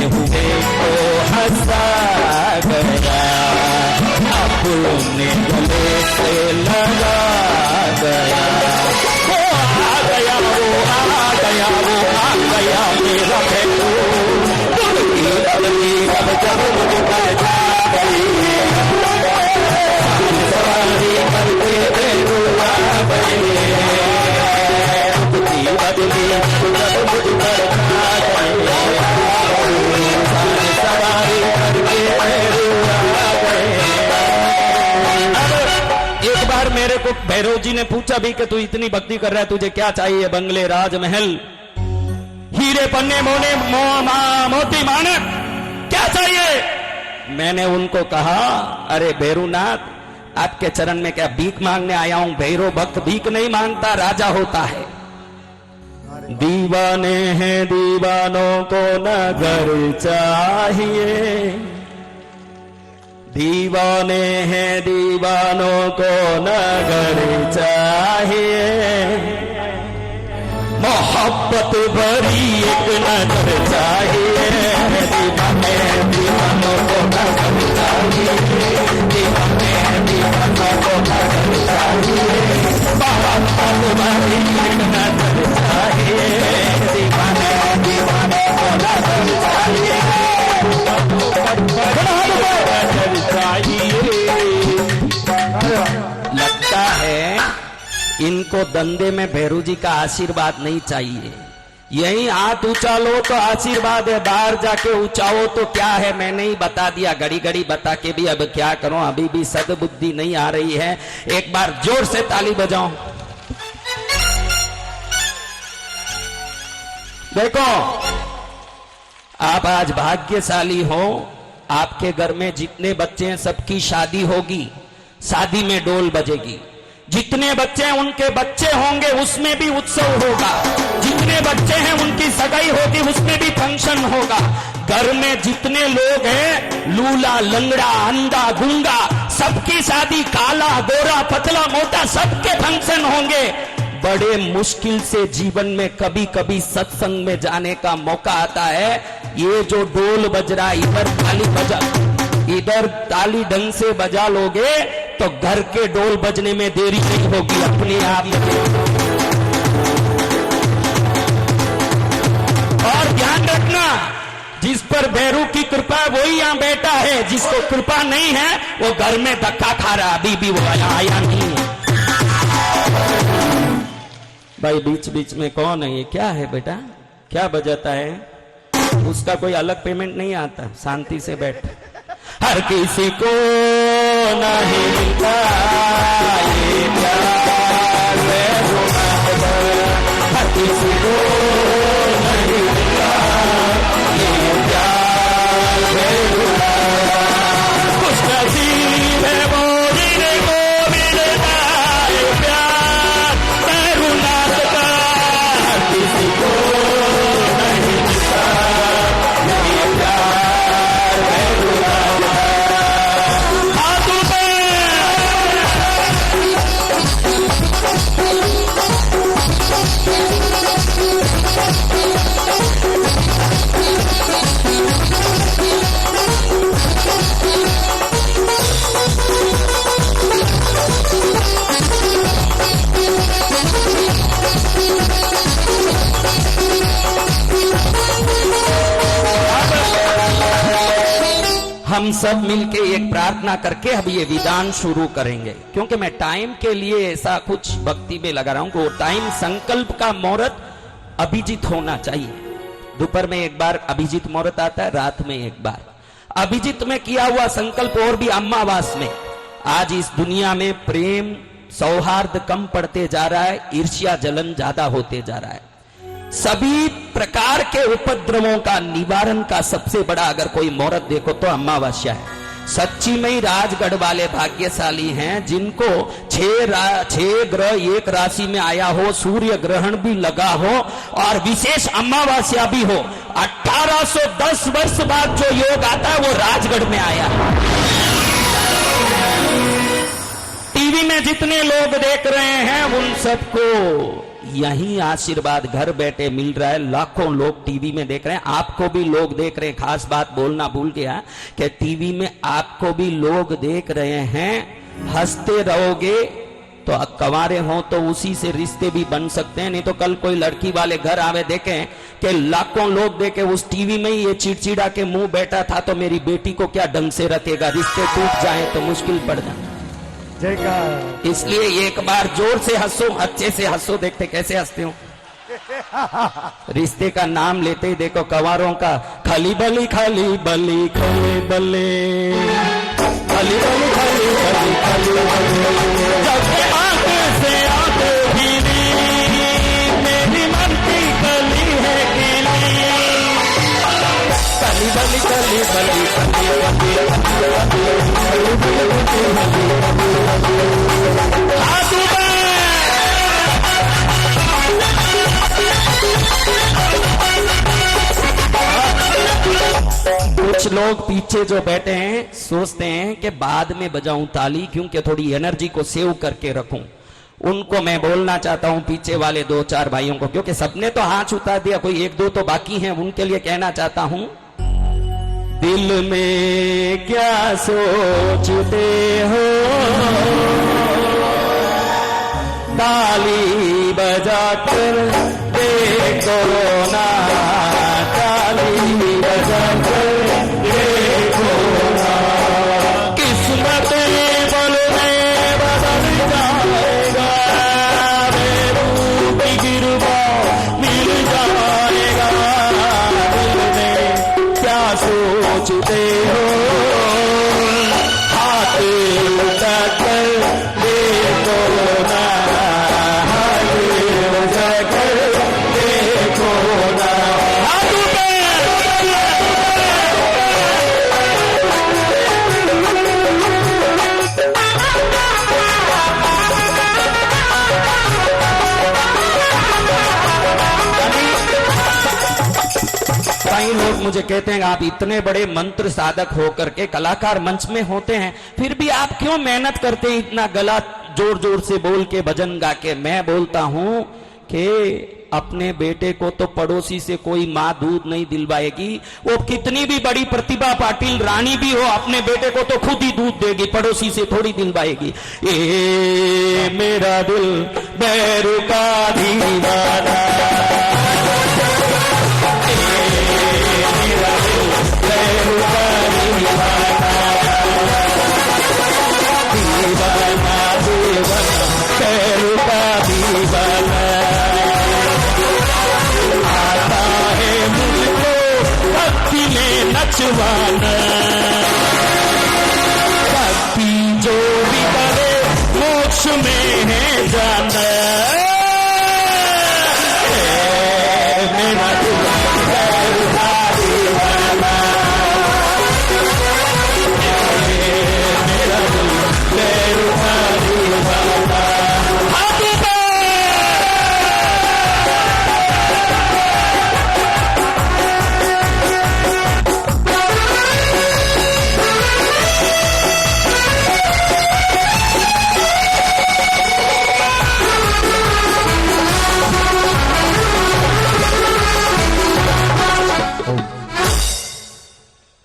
हुए तो हंसा गया, अपने गले से लगा गया। वो आ गया, वो आ गया, वो आ गया मेरा बेटू, बदली अब जब मुझे जा गई, सवारी करके बेटू आ गई, बदली जब मुझ पर जा गई, सवारी करके बेटू आ गई। एक बार मेरे को भैरव जी ने पूछा भी कि तू इतनी भक्ति कर रहा है, तुझे क्या चाहिए? बंगले, राजमहल, हीरे पन्ने, मोने, मोती माणक, क्या चाहिए? मैंने उनको कहा, अरे भैरूनाथ, आपके चरण में क्या भीख मांगने आया हूं? भैरव भक्त भीख नहीं मांगता, राजा होता है। दीवाने हैं दीवानों को नगर चाहिए, दीवाने हैं दीवानों को नगर चाहिए, मोहब्बत भरी एक नजर चाहिए, दीवाने दीवानों को नजर चाहिए, दीवाने दीवानों को नजर चाहिए, मोहब्बत भरी एक नजर चाहिए, दीवाने दीवानों को नजर चाहिए, लगता है इनको धंधे में भैरू जी का आशीर्वाद नहीं चाहिए। यही हाथ ऊंचा लो तो आशीर्वाद है, बाहर जाके ऊंचाओ तो क्या है? मैंने ही बता दिया, घड़ी घड़ी बता के भी अब क्या करूं, अभी भी सद्बुद्धि नहीं आ रही है। एक बार जोर से ताली बजाओ। देखो, आप आज भाग्यशाली हो, आपके घर में जितने बच्चे हैं सबकी शादी होगी, शादी में डोल बजेगी। जितने बच्चे हैं उनके बच्चे होंगे, उसमें भी उत्सव होगा। जितने बच्चे हैं उनकी सगाई होगी, उसमें भी फंक्शन होगा। घर में जितने लोग हैं, लूला, लंगड़ा, अंधा, गूंगा, सबकी शादी, काला, गोरा, पतला, मोटा, सबके फंक्शन होंगे। बड़े मुश्किल से जीवन में कभी कभी सत्संग में जाने का मौका आता है। ये जो डोल बज रहा, इधर ताली बजा, इधर ताली ढंग से बजा लोगे तो घर के डोल बजने में देरी नहीं होगी अपने आप। और ध्यान रखना, जिस पर भैरू की कृपा वही यहां बैठा है, जिसको कृपा नहीं है वो घर में धक्का खा रहा, अभी भी वो आया नहीं। भाई बीच बीच में कौन है ये? क्या है बेटा, क्या बजाता है? उसका कोई अलग पेमेंट नहीं आता, शांति से बैठ। हर किसी को नहीं मिलता ये प्यार, हर किसी को नहीं मिलता ये प्यार, कुछ नसीब है वो जिनको मिलता ये प्यार, भैरूनाथ का। हर किसी को नहीं मिलता ये प्यार, भैरूनाथ का। हम सब मिलके एक प्रार्थना करके अब ये विधान शुरू करेंगे, क्योंकि मैं टाइम के लिए ऐसा कुछ भक्ति में लगा रहा हूं कि वो टाइम संकल्प का मुहूर्त अभिजीत होना चाहिए। दोपहर में एक बार अभिजीत मुहूर्त आता है, रात में एक बार अभिजीत में किया हुआ संकल्प, और भी अमावास में। आज इस दुनिया में प्रेम सौहार्द कम पड़ते जा रहा है, ईर्ष्या जलन ज्यादा होते जा रहा है। सभी प्रकार के उपद्रवों का निवारण का सबसे बड़ा अगर कोई मुहूर्त देखो तो अमावस्या है। सच्ची में ही राजगढ़ वाले भाग्यशाली हैं जिनको छह ग्रह एक राशि में आया हो, सूर्य ग्रहण भी लगा हो और विशेष अमावस्या भी हो। 1810 वर्ष बाद जो योग आता है वो राजगढ़ में आया। टीवी में जितने लोग देख रहे हैं उन सबको यही आशीर्वाद घर बैठे मिल रहा है। लाखों लोग टीवी में देख रहे हैं, आपको भी लोग देख रहे हैं। खास बात बोलना भूल गया कि टीवी में आपको भी लोग देख रहे हैं। हंसते रहोगे तो कंवारे हो तो उसी से रिश्ते भी बन सकते हैं, नहीं तो कल कोई लड़की वाले घर आवे देखें कि लाखों लोग देखे उस टीवी में ही ये चिड़चिड़ा के मुंह बैठा था, तो मेरी बेटी को क्या ढंग से रखेगा, रिश्ते टूट जाए तो मुश्किल पड़ जाए। इसलिए एक बार जोर से हंसो, अच्छे से हंसो। देखते कैसे हंसते हो। रिश्ते का नाम लेते ही देखो कंवारों का खाली बली खाली बली खले बले, खाली बली खाली बली खाली बली, जब आंख से आंख भीरी मेरी मन की कली है गिली, खाली बली खाली बली खाली कुछ लोग पीछे जो बैठे हैं सोचते हैं कि बाद में बजाऊं ताली, क्योंकि थोड़ी एनर्जी को सेव करके रखूं। उनको मैं बोलना चाहता हूं, पीछे वाले 2-4 भाइयों को, क्योंकि सबने तो हाथ उठा दिया, कोई 1-2 तो बाकी हैं, उनके लिए कहना चाहता हूं, दिल में क्या सोचते हो, ताली बजाकर देखो ना, ताली बजाकर देखो ना, किस्मत बल में बदल जाएगा, रूप गिरवा मिल जाएगा, दिल में क्या सोचते हो, हाथ उठाकर देखो ना, कई लोग मुझे कहते हैं आप इतने बड़े मंत्र साधक होकर के कलाकार मंच में होते हैं, फिर भी आप क्यों मेहनत करते हैं इतना गला जोर जोर से बोल के भजन गा के। मैं बोलता हूं कि अपने बेटे को तो पड़ोसी से कोई माँ दूध नहीं दिलवाएगी, वो कितनी भी बड़ी प्रतिभा पाटिल रानी भी हो, अपने बेटे को तो खुद ही दूध देगी, पड़ोसी से थोड़ी दिलवाएगी। ए मेरा दिल बैरू का दीवाना, आता है मुझको भक्ति में नचवाना, भक्ति जो भी करे मोक्ष में है जाना, मेरा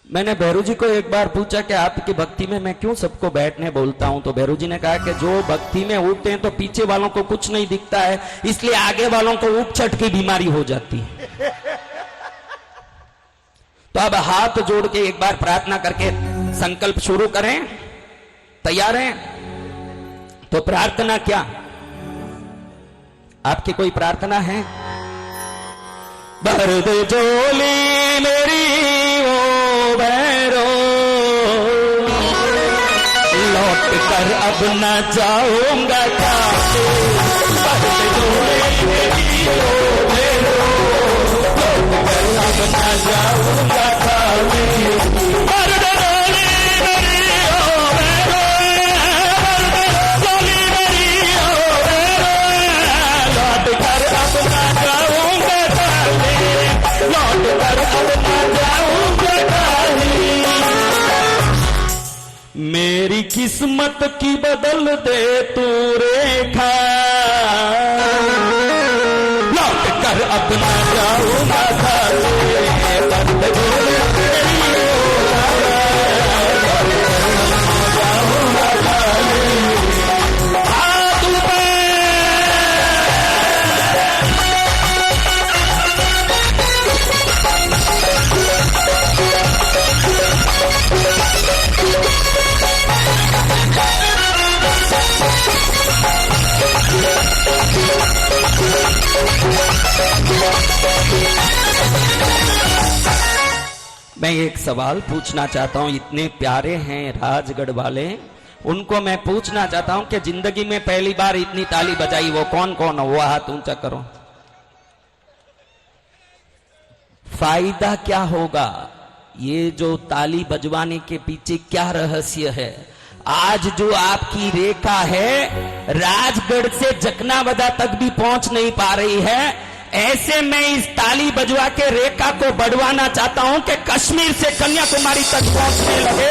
मैंने भैरू जी को एक बार पूछा कि आपकी भक्ति में मैं क्यों सबको बैठने बोलता हूं, तो भैरू जी ने कहा कि जो भक्ति में उठते हैं तो पीछे वालों को कुछ नहीं दिखता है, इसलिए आगे वालों को उपचट की बीमारी हो जाती है। तो अब हाथ जोड़ के एक बार प्रार्थना करके संकल्प शुरू करें। तैयार हैं? तो प्रार्थना क्या, आपकी कोई प्रार्थना है? भर दे झोली मेरी ओ भैरो, लौट कर अब न जाऊंगा काटे, भर दे झोली मेरी ओ भैरो, लौट कर अब न जाऊंगा काटे, भर दे झोली मेरी ओ भैरो, भर दे झोली मेरी ओ भैरो, लौट कर अब न जाऊंगा काटे, लौट कर अब न जाऊंगा काटे, मेरी किस्मत की बदल दे तू रेखा, जाऊंगा खाले बंद मैं एक सवाल पूछना चाहता हूं, इतने प्यारे हैं राजगढ़ वाले, उनको मैं पूछना चाहता हूं कि जिंदगी में पहली बार इतनी ताली बजाई वो कौन कौन हो, वो हाथ ऊंचा करो। फायदा क्या होगा, ये जो ताली बजवाने के पीछे क्या रहस्य है? आज जो आपकी रेखा है राजगढ़ से जकनावदा तक भी पहुंच नहीं पा रही है, ऐसे मैं इस ताली बजवा के रेखा को बढ़वाना चाहता हूं कि कश्मीर से कन्याकुमारी तक पहुंचने लगे।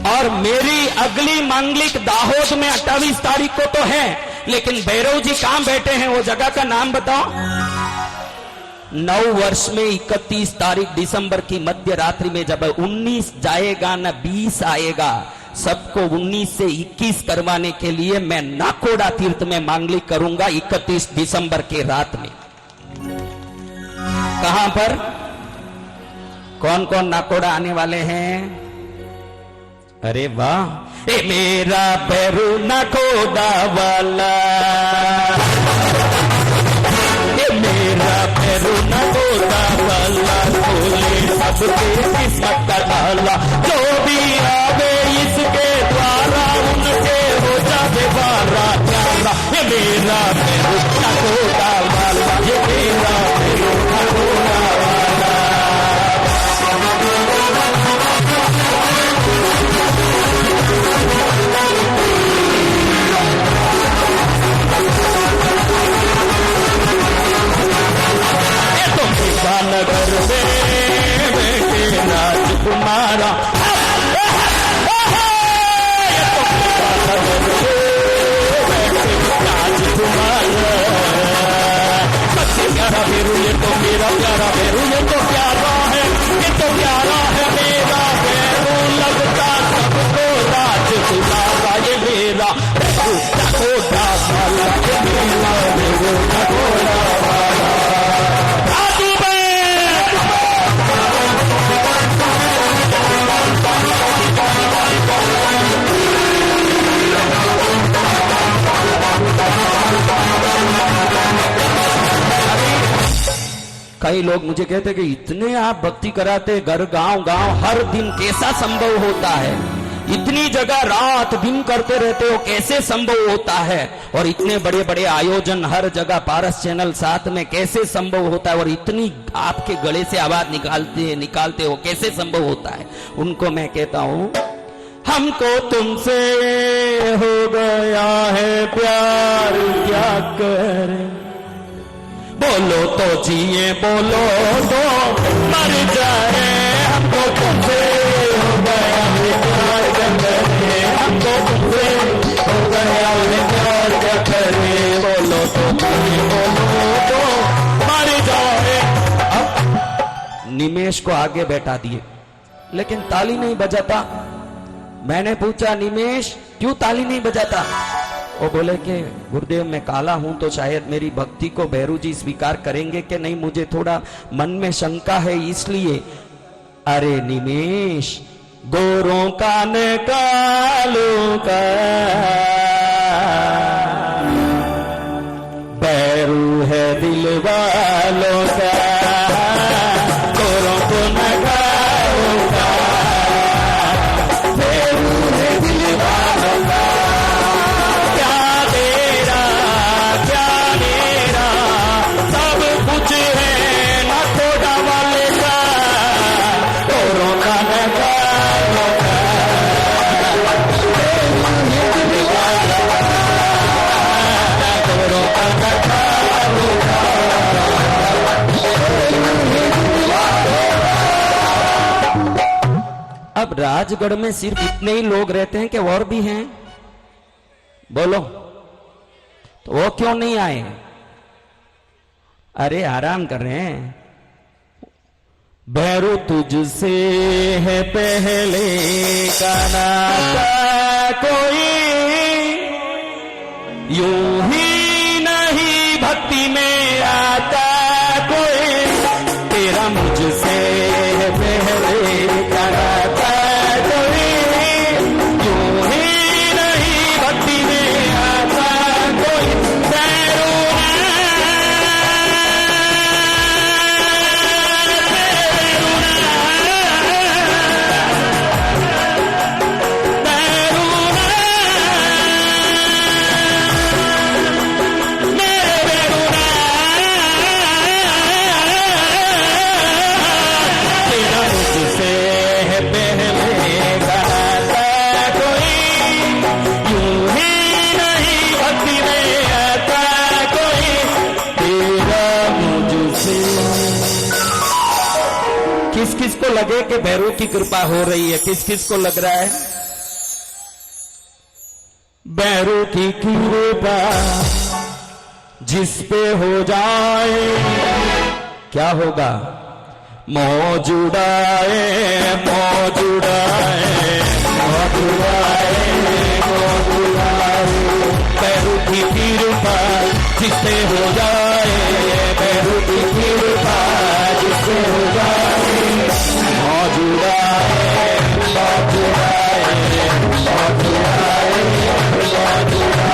और मेरी अगली मांगलिक दाहोद में 28 तारीख को तो है, लेकिन भैरव जी कहां बैठे हैं वो जगह का नाम बताओ। 9 वर्ष में 31 तारीख दिसंबर की मध्य रात्रि में जब 19 जाएगा न 20 आएगा, सबको 19 से 21 करवाने के लिए मैं नाकोड़ा तीर्थ में मांगलिक करूंगा 31 दिसंबर के रात में। कहां पर कौन कौन नाकोड़ा आने वाले हैं? अरे वाह, ए मेरा भैरू नाकोड़ा वाला, ए मेरा भैरू नाकोड़ा वाला, खोले सबके किस्मत का ताला, जो भी आवे इसके द्वारा उनके हो जावे वारा प्यारा। ये मेरा भैरू नाकोड़ा वाला, ये मेरा भैरू नाकोड़ा वाला। नगर में बेटे राजकुमारा, राजकुमारा सबसे प्यारा भैरू, ये तो मेरा प्यारा भैरू, ये तो प्यारा है, ये तो प्यारा है मेरा भैरू, लगता सबको राजकुमारा। ये मेरा भैरू नाकोड़ा वाला, ये मेरा भैरू नाकोड़ा वाला। कई लोग मुझे कहते कि इतने आप भक्ति कराते घर गांव गांव हर दिन, कैसा संभव होता है? इतनी जगह रात दिन करते रहते हो, कैसे संभव होता है? और इतने बड़े बड़े आयोजन हर जगह, पारस चैनल साथ में, कैसे संभव होता है? और इतनी आपके गले से आवाज निकालते हो, कैसे संभव होता है? उनको मैं कहता हूं, हमको तुमसे हो गया है प्यार, क्या करें? बोलो तो जिए, बोलो तो मर जाए, हमको तुमसे हो गया है प्यार, क्या करें? हमको तुमसे हो गया है प्यार, क्या करें? बोलो तो जिए, बोलो तो मर जाए। अब निमेश को आगे बैठा दिए, लेकिन ताली नहीं बजाता। मैंने पूछा, निमेश क्यों ताली नहीं बजाता? वो बोले कि गुरुदेव मैं काला हूं तो शायद मेरी भक्ति को भैरू जी स्वीकार करेंगे कि नहीं, मुझे थोड़ा मन में शंका है इसलिए। अरे निमेश, गोरों का न कालों का भैरू है दिल वालों का, गोरों को न कालों का भैरू है दिल वालों का। अब राजगढ़ में सिर्फ इतने ही लोग रहते हैं कि और भी हैं? बोलो, तो वो क्यों नहीं आए? अरे आराम कर रहे हैं। भैरू तुझसे है पहले का नाता कोई, यूं ही नहीं भक्ति में आता कोई, तेरा मुझसे है पहले का नाता कोई, यूं ही नहीं भक्ति में आता कोई। भैरू किस किस को लगे कि भैरव की कृपा हो रही है? किस किस को लग रहा है भैरव की कृपा जिस पे हो जाए क्या होगा? मौजूदाए मौजूदाए मौजूदाए मौजूदाए, भैरव की कृपा जिस पे हो जाए, भैरव की कृपा जिस पे हो जाए, मौजूदाए मौजूदाए मौजूदाए मौजूदाए।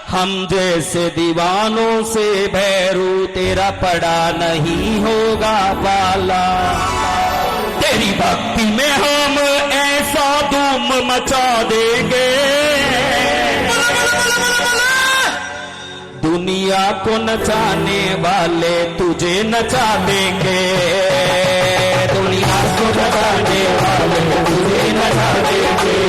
हम जैसे दीवानों से भैरू तेरा पड़ा नहीं होगा पाला, तेरी भक्ति में हम ऐसा धूम मचा देंगे, दुनिया को नचाने वाले तुझे नचा देंगे, दुनिया को नचाने वाले तुझे नचा देंगे।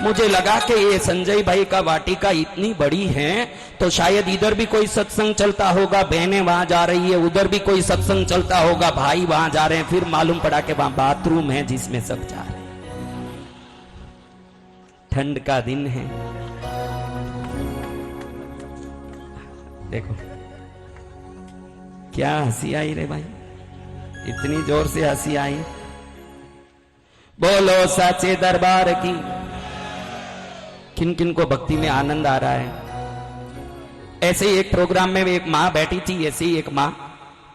मुझे लगा कि ये संजय भाई का वाटिका इतनी बड़ी है तो शायद इधर भी कोई सत्संग चलता होगा, बहनें वहां जा रही है, उधर भी कोई सत्संग चलता होगा, भाई वहां जा रहे हैं, फिर मालूम पड़ा कि वहां बाथरूम है जिसमें सब जा रहे हैं। ठंड का दिन है, देखो क्या हंसी आई रे भाई, इतनी जोर से हंसी आई। बोलो साचे दरबार की। किन किन को भक्ति में आनंद आ रहा है? ऐसे ही एक प्रोग्राम में एक माँ बैठी थी, ऐसे ही एक माँ,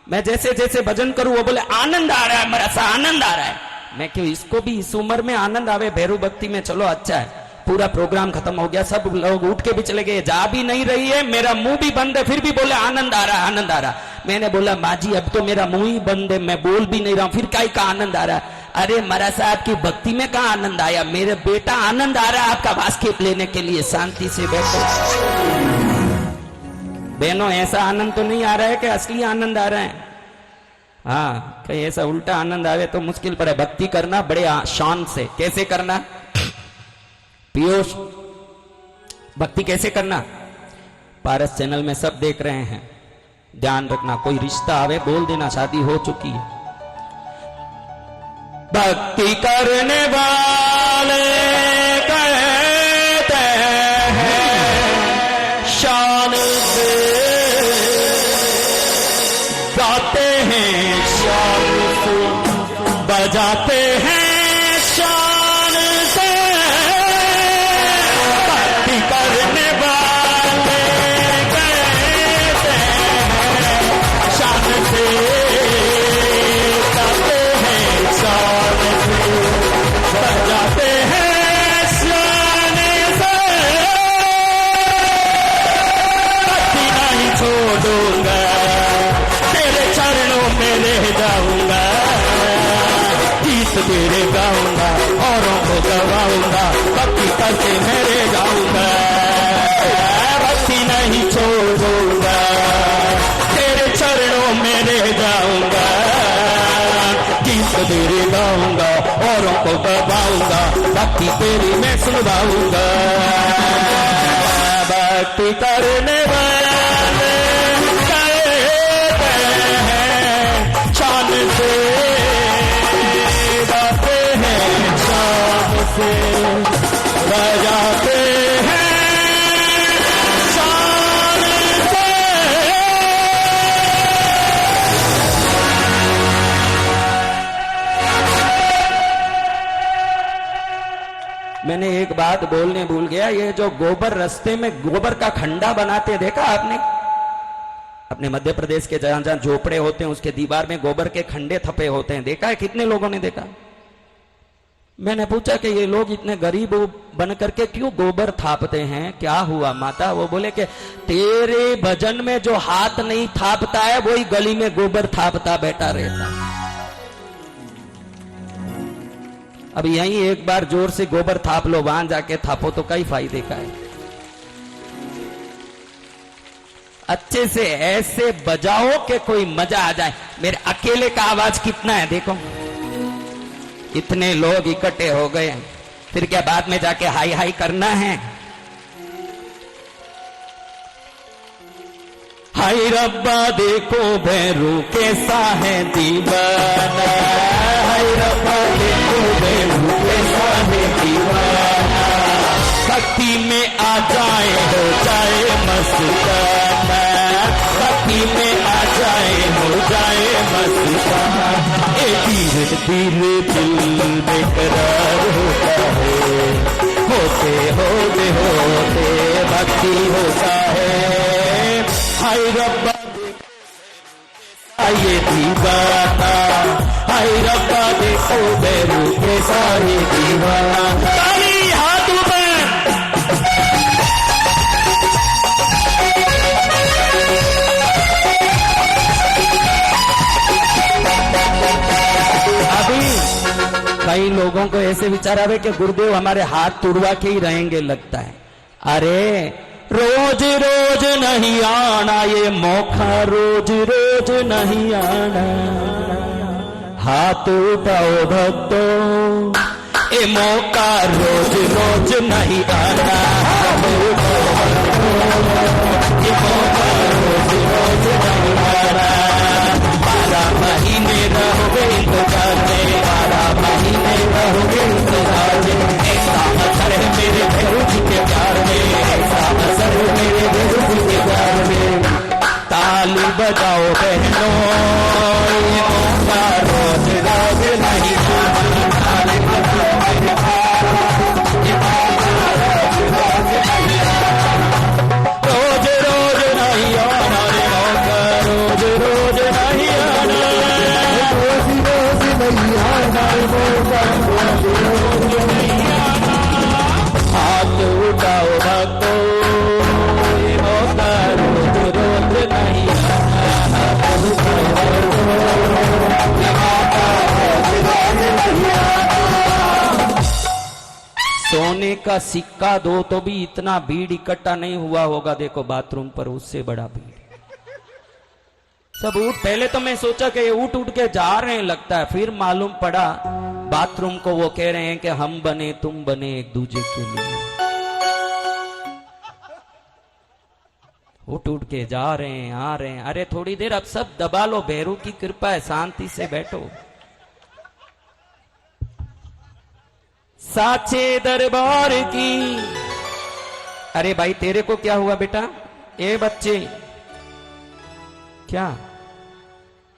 मैं जैसे जैसे भजन करूं वो बोले आनंद आ रहा है, मेरा सा आनंद आ रहा है। मैं क्यों, इसको भी इस उम्र में आनंद आवे भैरव भक्ति में, चलो अच्छा है। पूरा प्रोग्राम खत्म हो गया, सब लोग उठ के भी चले गए, जा भी नहीं रही है, मेरा मुंह भी बंद है, फिर भी बोले आनंद आ रहा है आनंद आ रहा। मैंने बोला माँ जी अब तो मेरा मुंह ही बंद है, मैं बोल भी नहीं रहा हूं, फिर काई का आनंद आ रहा है? अरे महाराज साहब की भक्ति में कहा आनंद आया, मेरे बेटा आनंद आ रहा है आपका वास्केप लेने के लिए, शांति से बैठो। बहनों ऐसा आनंद तो नहीं आ रहा है कि असली आनंद आ रहा है? हाँ, कहीं ऐसा उल्टा आनंद आवे तो मुश्किल पर है। भक्ति करना बड़े शान से, कैसे करना पीयूष? भक्ति कैसे करना? पारस चैनल में सब देख रहे हैं, ध्यान रखना, कोई रिश्ता आवे बोल देना शादी हो चुकी है। भक्ति करने वाले कहते हैं शान से, गाते हैं शान से, बजाते हैं शान से। भक्ति करने वाले कहते हैं शान से, गाते हैं शान से, बजाते हैं भक्ति तेरी मैं सुनवाऊंगा। भक्ति करने वाले कहते हैं शान से, गाते हैं शान से, बजाते हैं शान से। मैंने एक बात बोलने भूल गया, ये जो गोबर रास्ते में गोबर का खंडा बनाते देखा आपने? अपने मध्य प्रदेश के जहां जहां झोपड़े होते हैं उसके दीवार में गोबर के खंडे थपे होते हैं, देखा है? कितने लोगों ने देखा? मैंने पूछा कि ये लोग इतने गरीब बन करके क्यों गोबर थापते हैं, क्या हुआ माता? वो बोले कि तेरे भजन में जो हाथ नहीं थापता है वही गली में गोबर थापता बैठा रहता है। अब यहीं एक बार जोर से गोबर थाप लो, वहां जाके थापो तो कई फायदे का है। अच्छे से ऐसे बजाओ कि कोई मजा आ जाए। मेरे अकेले का आवाज कितना है देखो, इतने लोग इकट्ठे हो गए, फिर क्या बाद में जाके हाई हाई करना है? हाय रब्बा देखो भैरू कैसा है दीवाना, हाय रब्बा देखो भैरू कैसा है दीवाना, भक्ति में आ जाए हो जाए मस्ताना, भक्ति में आ जाए हो जाए मस्ताना। धीरे धीरे दिल बेकरार होता है, होते होते होते भक्ति होता है। हाय रब्बा ये दीवाना, हाय रब्बा देखो भैरू कैसा है दीवाना। ताली हाथ ऊपर। अभी कई लोगों को ऐसे विचार आवे कि गुरुदेव हमारे हाथ तुड़वा के ही रहेंगे, लगता है। अरे रोज रोज नहीं आना ये मौका, रोज रोज नहीं आना। हाथ उठाओ भक्तों, ये मौका रोज रोज नहीं आना। ये मौका रोज रोज नहीं आना। 12 महीने रहोगे इंतजार में, 12 महीने रहोगे इंतजार में। ऐसा असर है मेरे भैरू जी के प्यार में, ऐसा असर है मेरे भैरू जी के प्यार में। ताली बजाओ बहनों, ये मौका रोज रोज नहीं आना। ताली बजाओ बहनों, ये मौका रोज रोज नहीं आना। रोज रोज नहीं आना रे मौका, रोज रोज नहीं आना। रोज रोज नहीं आना रे मौका, रोज रोज नहीं आना। हाथ उठाओ भक्तों, ये मौका रोज रोज नहीं आना। हाथ उठाओ ये मौका रोज रोज नहीं आना। सोने का सिक्का दो तो भी इतना भीड़ इकट्ठा नहीं हुआ होगा, देखो बाथरूम पर उससे बड़ा भीड़। सब उठ, पहले तो मैं सोचा कि ये उठ उठ के जा रहे हैं लगता है, फिर मालूम पड़ा बाथरूम को वो कह रहे हैं कि हम बने तुम बने एक दूसरे के लिए। उठ उठ के जा रहे हैं, आ रहे हैं। अरे थोड़ी देर अब सब दबा लो, भैरू की कृपा है, शांति से बैठो। साचे दरबार की। अरे भाई तेरे को क्या हुआ बेटा? ए बच्चे क्या?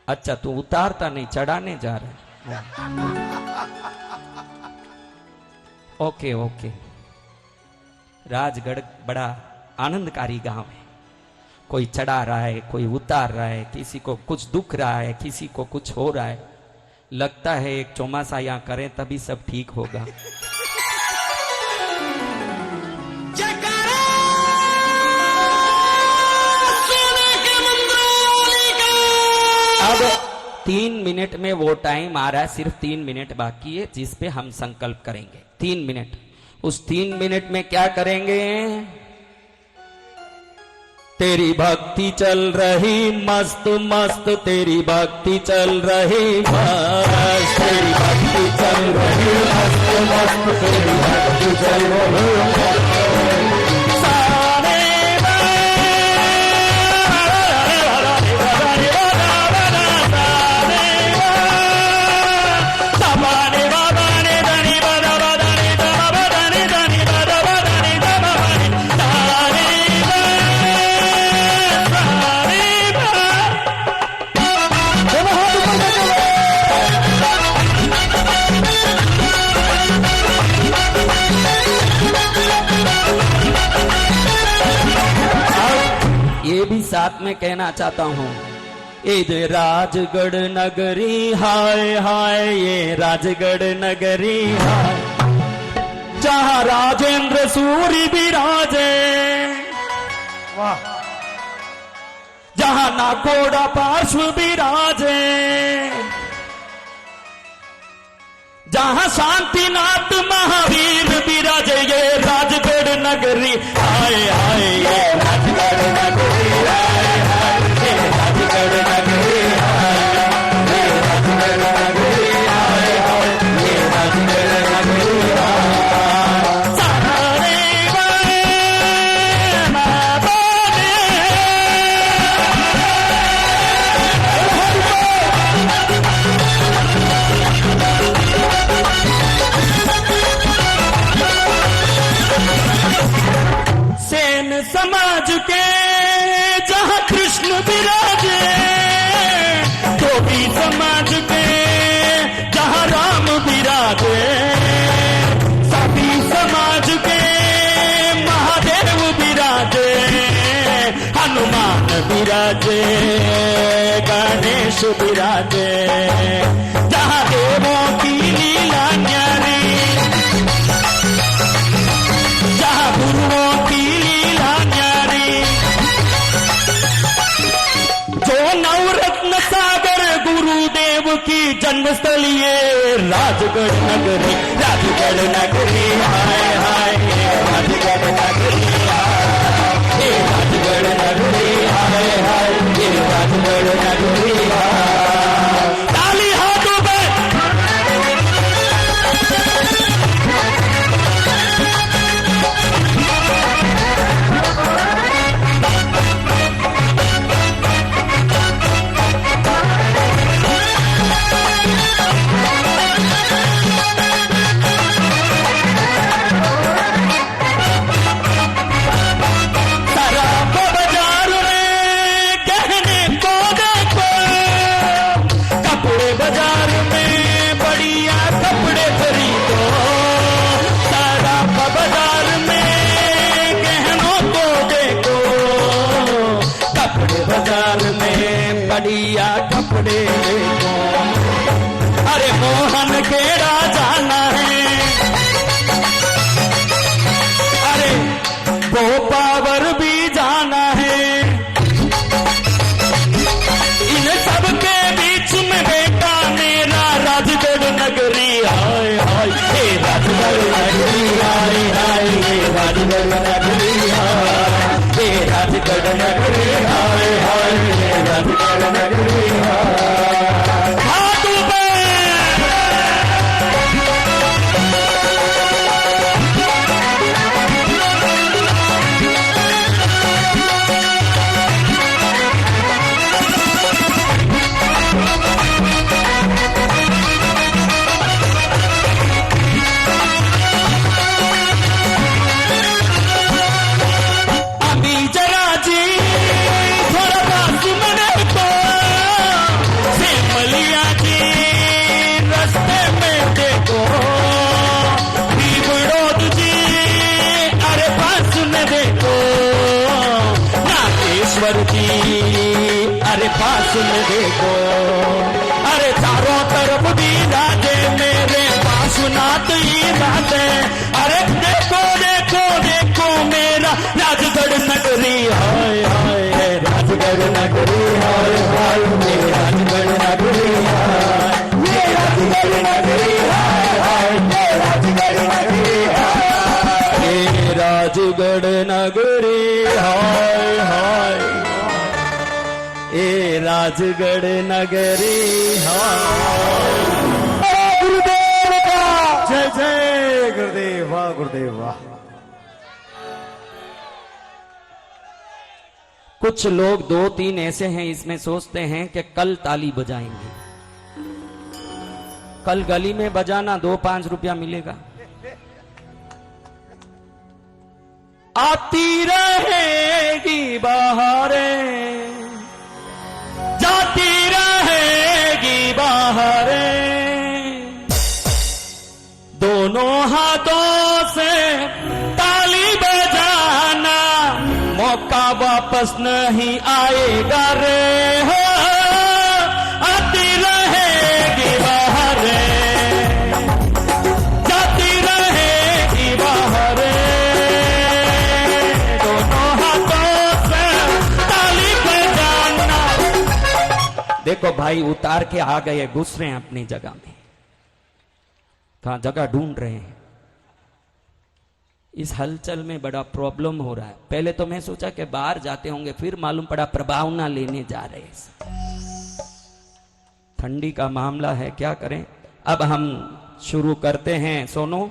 अच्छा तू उतारता नहीं, चढ़ाने जा रहा है। Okay okay. राजगढ़ बड़ा आनंदकारी गांव है। कोई चढ़ा रहा है, कोई उतार रहा है, किसी को कुछ दुख रहा है, किसी को कुछ हो रहा है। लगता है एक चौमासा यहां करें तभी सब ठीक होगा। अब 3 मिनट में वो टाइम आ रहा है, सिर्फ 3 मिनट बाकी है जिस पे हम संकल्प करेंगे। 3 मिनट। उस 3 मिनट में क्या करेंगे? तेरी भक्ति चल रही मस्त मस्त, तेरी भक्ति चल रही मस्त, तेरी भक्ति चल रही मस्त मस्त, तेरी भक्ति चल रही साथ में कहना चाहता हूं, ये राजगढ़ नगरी हाय हाय, ये राजगढ़ नगरी हाय, जहां राजेंद्र सूरी विराजे, वाह, जहां नाकोड़ा पार्श्व विराजे, जहां शांतिनाथ महावीर विराजे, ये राजगढ़ नगरी हाय हाय, ये राजगढ़ नगरी हाय हाय, ये राजगढ़ नगरी हाय, ये राजगढ़ नगरी हाय हाय, ये राजगढ़ नगरी हाय, सारे सेन समाज के जहां कृष्ण विराजे, धोबी समाज के जहां राम विराजे, सभी समाज के महादेव विराजे, हनुमान विराजे, गणेश विराजे, जहां देवों की लीला न्यारी, जहां गुरुओं की लीला न्यारी, जो नवरत्न सागर गुरुदेव की जन्मस्थली ये राजगढ़ नगरी, राजगढ़ नगरी हाय हाय, ये राजगढ़ नगरी हाय, ये राजगढ़ नगरी हाय हाय, ये राजगढ़ नगरी हाय, ताली हाथों पे बढ़िया कपड़े देखो, अरे मोहन खेड़ा जाना है, अरे गोपावर भी जाना है, इन सबके बीच में बेटा मेरा राजगढ़ नगरी हाय हाय, हे राजगढ़ नगरी हाय हाय, हे राजगढ़ नगरी हाय, हे राजगढ़ नगरी हाय हाय, हे राजगढ़ नगरी हाय, हाथों पे अभी जरा जी थोड़ा पास मने को सिमलिया जी रास्ते में देखो, विरोध जी अरे पास में देखो, नागेश्वर जी अरे पास में देखो, अरे चारों तरफ भी राजे मेरे पासुनाथ ही राजे, अरे देखो देखो देखो मेरा राजगढ़ नगरी हाय हाय, राजगढ़ नगरी हाय हाय, ये राजगढ़ नगरी हाय, ये राजगढ़ नगरी हाय हाय, ये राजगढ़ नगरी हाय, ये राजगढ़ नगरी रे हाय हाय, ए राजगढ़ नगरी हाय। गुरुदेव का जय जय। गुरुदेव वाह, गुरुदेव वाह। कुछ लोग 2-3 ऐसे हैं इसमें सोचते हैं कि कल ताली बजाएंगे, कल गली में बजाना 2-5 रुपया मिलेगा। आती रहेगी बहारें, जाती रहेगी बहारें, दोनों हाथों से ताली बजाना, मौका वापस नहीं आएगा रे हो। आती रहेगी बहारें, जाती रहेगी बहारें, दोनों हाथों से ताली बजाना। देखो भाई उतार के आ गए, घुस रहे हैं अपनी जगह में, कहां जगह ढूंढ रहे हैं। इस हलचल में बड़ा प्रॉब्लम हो रहा है। पहले तो मैं सोचा कि बाहर जाते होंगे, फिर मालूम पड़ा प्रभावना लेने जा रहे हैं। ठंडी का मामला है, क्या करें। अब हम शुरू करते हैं। सोनो,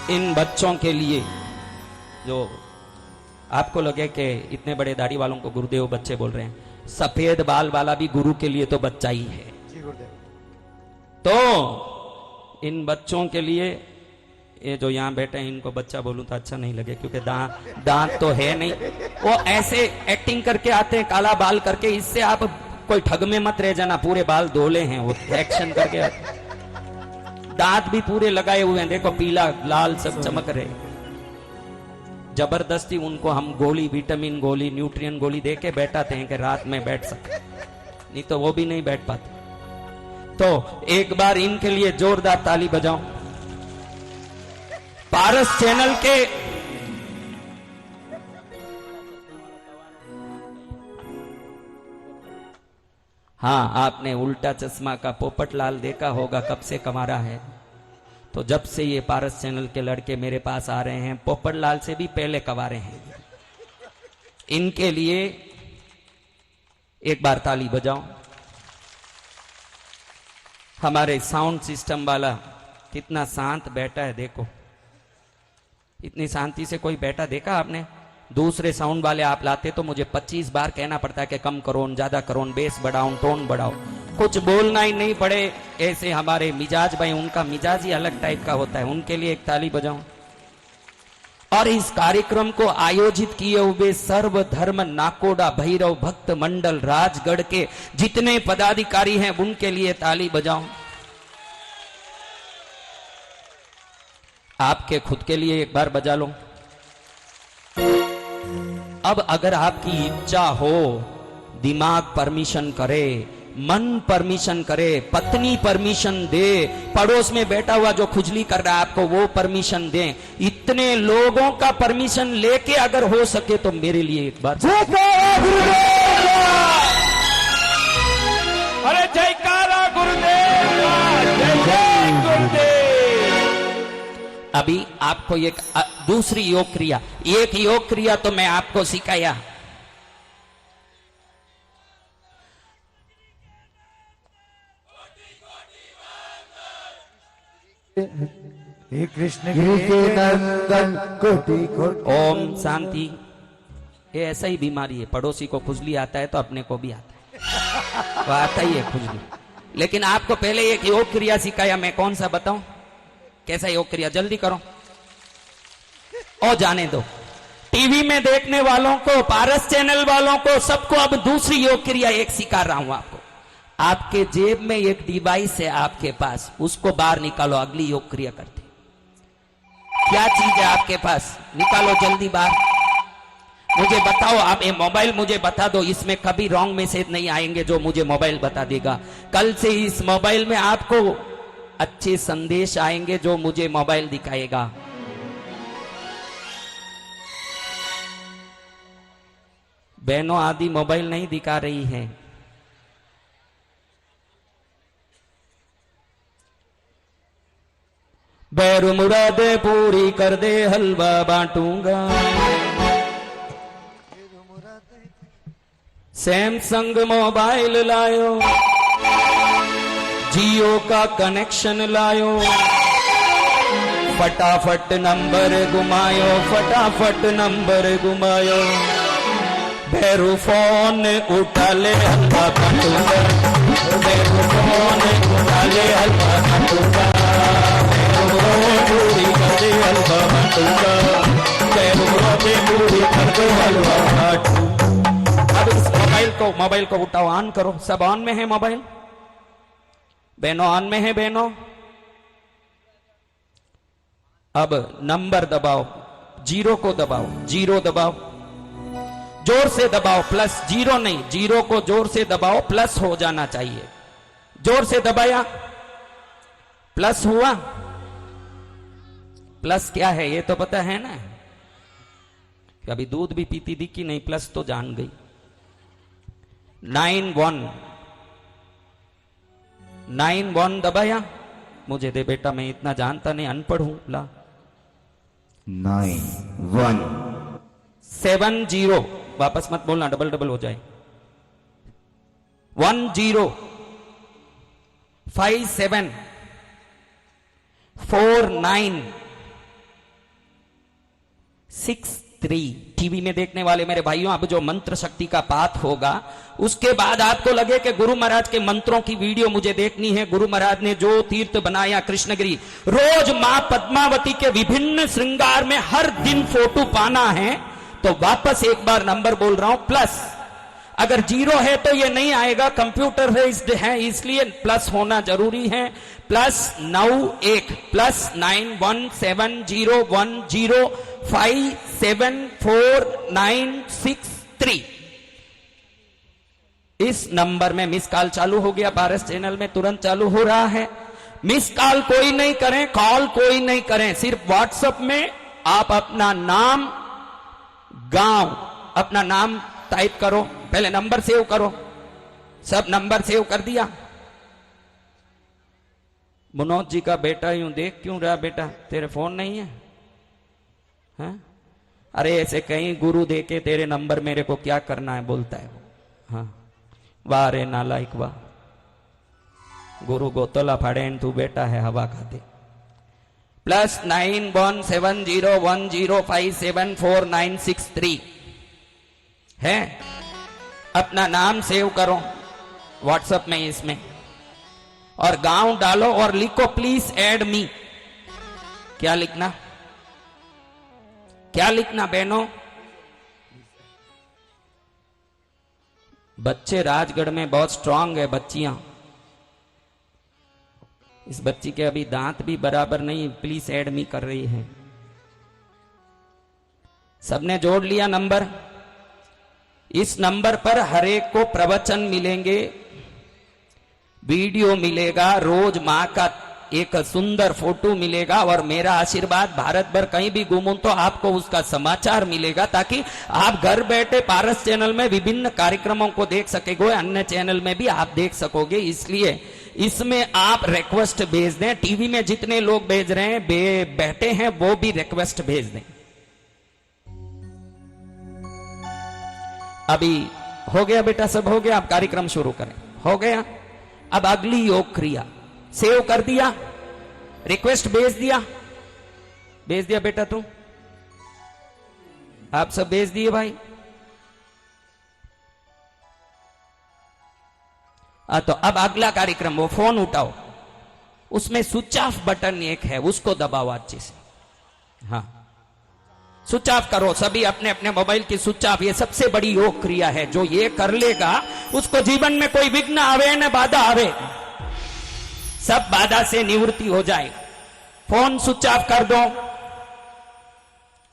इन बच्चों के लिए जो आपको लगे कि इतने बड़े दाढ़ी वालों को गुरुदेव बच्चे बोल रहे हैं, सफेद बाल वाला भी गुरु के लिए तो बच्चा ही है। जी गुरुदेव। तो इन बच्चों के लिए, ये जो यहां बैठे हैं इनको बच्चा बोलूं तो अच्छा नहीं लगे, क्योंकि दांत तो है नहीं। वो ऐसे एक्टिंग करके आते हैं काला बाल करके, इससे आप कोई ठग में मत रह जाना। पूरे बाल धोले हैं, वो एक्शन करके आते। दांत भी पूरे लगाए हुए हैं, देखो पीला लाल सब चमक रहे। जबरदस्ती उनको हम गोली, विटामिन गोली, न्यूट्रिएंट गोली दे के बैठाते हैं कि रात में बैठ सके, नहीं तो वो भी नहीं बैठ पाते। तो एक बार इनके लिए जोरदार ताली बजाओ। पारस चैनल के हाँ, आपने उल्टा चश्मा का पोपटलाल देखा होगा, कब से कमा रहा है। तो जब से ये पारस चैनल के लड़के मेरे पास आ रहे हैं, पोपटलाल से भी पहले कमा रहे हैं। इनके लिए एक बार ताली बजाओ। हमारे साउंड सिस्टम वाला कितना शांत बैठा है, देखो इतनी शांति से कोई बैठा देखा आपने। दूसरे साउंड वाले आप लाते तो मुझे 25 बार कहना पड़ता है कि कम करो, ज्यादा करो, बेस बढ़ाओ, टोन बढ़ाओ, कुछ बोलना ही नहीं पड़े। ऐसे हमारे मिजाज भाई, उनका मिजाज ही अलग टाइप का होता है। उनके लिए एक ताली बजाओ। और इस कार्यक्रम को आयोजित किए हुए सर्वधर्म नाकोड़ा भैरव भक्त मंडल राजगढ़ के जितने पदाधिकारी हैं, उनके लिए ताली बजाओ। आपके खुद के लिए एक बार बजा लो। अब अगर आपकी इच्छा हो, दिमाग परमिशन करे, मन परमिशन करे, पत्नी परमिशन दे, पड़ोस में बैठा हुआ जो खुजली कर रहा है आपको वो परमिशन दे, इतने लोगों का परमिशन लेके अगर हो सके तो मेरे लिए एक बार अरे जयकारा गुरुदेव, जय जय गुरुदेव। अभी आपको एक दूसरी योग क्रिया, एक योग क्रिया तो मैं आपको सिखाया। हे कृष्ण के नंदन कोटि कोटि। ओम शांति। ये ऐसा ही बीमारी है, पड़ोसी को खुजली आता है तो अपने को भी आता है, वो आता ही है खुजली। लेकिन आपको पहले एक योग क्रिया सिखाया, मैं कौन सा बताऊं? कैसा योग क्रिया? जल्दी करो और जाने दो। टीवी में देखने वालों को, पारस चैनल वालों को, सबको अब दूसरी योग क्रिया एक सिखा रहा हूं आपको। आपके जेब में एक डिवाइस है आपके पास, उसको बाहर निकालो, अगली योग क्रिया करते। क्या चीज है आपके पास? निकालो जल्दी बाहर, मुझे बताओ। आप ये मोबाइल मुझे बता दो, इसमें कभी रॉन्ग मैसेज नहीं आएंगे जो मुझे मोबाइल बता देगा। कल से इस मोबाइल में आपको अच्छे संदेश आएंगे जो मुझे मोबाइल दिखाएगा। बहनों आदि मोबाइल नहीं दिखा रही हैं। बैरू मुरादे पूरी कर दे हलवा बांटूंगा। सैमसंग मोबाइल लायो, जियो का कनेक्शन लायो, फटाफट नंबर घुमायो, फटाफट नंबर घुमायो। भैरू फोन उठा ले हलवा बांटूंगा, भैरू फोन उठा ले हलवा बांटूंगा, भैरू पूरी कर दे हलवा बांटूंगा, भैरू पूरी कर दे हलवा बांटूंगा। अब इस मोबाइल को उठाओ, ऑन करो। सब ऑन में है मोबाइल? बहनों ऑन में है बहनों? अब नंबर दबाओ, जीरो को दबाओ, जीरो दबाओ, जोर से दबाओ, प्लस जीरो नहीं, जीरो को जोर से दबाओ, प्लस हो जाना चाहिए। जोर से दबाया, प्लस हुआ। प्लस क्या है ये तो पता है ना? अभी दूध भी पीती दिखी नहीं, प्लस तो जान गई। 91 दबाया। मुझे दे बेटा, मैं इतना जानता नहीं, अनपढ़ हूं। ला 9170 वापस मत बोलना, डबल डबल हो जाए। 10574963। टीवी में देखने वाले मेरे भाइयों, अब जो मंत्र शक्ति का पाठ होगा, उसके बाद आपको लगे कि गुरु महाराज के मंत्रों की वीडियो मुझे देखनी है। गुरु महाराज ने जो तीर्थ बनाया कृष्णगिरी, रोज मां पद्मावती के विभिन्न श्रृंगार में हर दिन फोटो पाना है, तो वापस एक बार नंबर बोल रहा हूं, प्लस। अगर जीरो है तो ये नहीं आएगा, कंप्यूटर रेज्ड है इसलिए प्लस होना जरूरी है। +91 +917010574963। इस नंबर में मिस कॉल चालू हो गया, पारस चैनल में तुरंत चालू हो रहा है। मिस कॉल कोई नहीं करें, कॉल कोई नहीं करें, सिर्फ व्हाट्सएप में आप अपना नाम, गांव, अपना नाम टाइप करो, पहले नंबर सेव करो। सब नंबर सेव कर दिया? मनोज जी का बेटा यूं देख क्यों रहा बेटा, तेरे फोन नहीं है? हाँ? अरे ऐसे कहीं गुरु दे के तेरे नंबर मेरे को क्या करना है बोलता है। हाँ, वाह रे नालायक वाह, गुरु गोतला फाड़े तू बेटा है हवा खाते। +917010574963 है। अपना नाम सेव करो व्हाट्सएप में, इसमें, और गांव डालो और लिखो प्लीज ऐड मी। क्या लिखना? क्या लिखना बहनों? बच्चे राजगढ़ में बहुत स्ट्रांग है, बच्चियां। इस बच्ची के अभी दांत भी बराबर नहीं, प्लीज ऐड मी कर रही है। सबने जोड़ लिया नंबर? इस नंबर पर हर एक को प्रवचन मिलेंगे, वीडियो मिलेगा, रोज मां का एक सुंदर फोटो मिलेगा, और मेरा आशीर्वाद भारत भर कहीं भी घूमूं तो आपको उसका समाचार मिलेगा, ताकि आप घर बैठे पारस चैनल में विभिन्न कार्यक्रमों को देख सकेंगे, अन्य चैनल में भी आप देख सकोगे। इसलिए इसमें आप रिक्वेस्ट भेज दें। टीवी में जितने लोग भेज रहे हैं, बैठे हैं, वो भी रिक्वेस्ट भेज दें। अभी हो गया बेटा, सब हो गया, अब कार्यक्रम शुरू करें। हो गया? अब अगली योग क्रिया सेव कर दिया, रिक्वेस्ट भेज दिया, भेज दिया बेटा तू, आप सब भेज दिए भाई। तो अब अगला कार्यक्रम, वो फोन उठाओ, उसमें स्विच ऑफ बटन एक है, उसको दबाओ अच्छे से। हाँ, स्विच ऑफ करो सभी, अपने अपने मोबाइल की स्विच ऑफ। ये सबसे बड़ी योग क्रिया है, जो ये कर लेगा उसको जीवन में कोई विघ्न आवे न बाधा आवे, सब बाधा से निवृत्ति हो जाए। फोन स्विच ऑफ कर दो।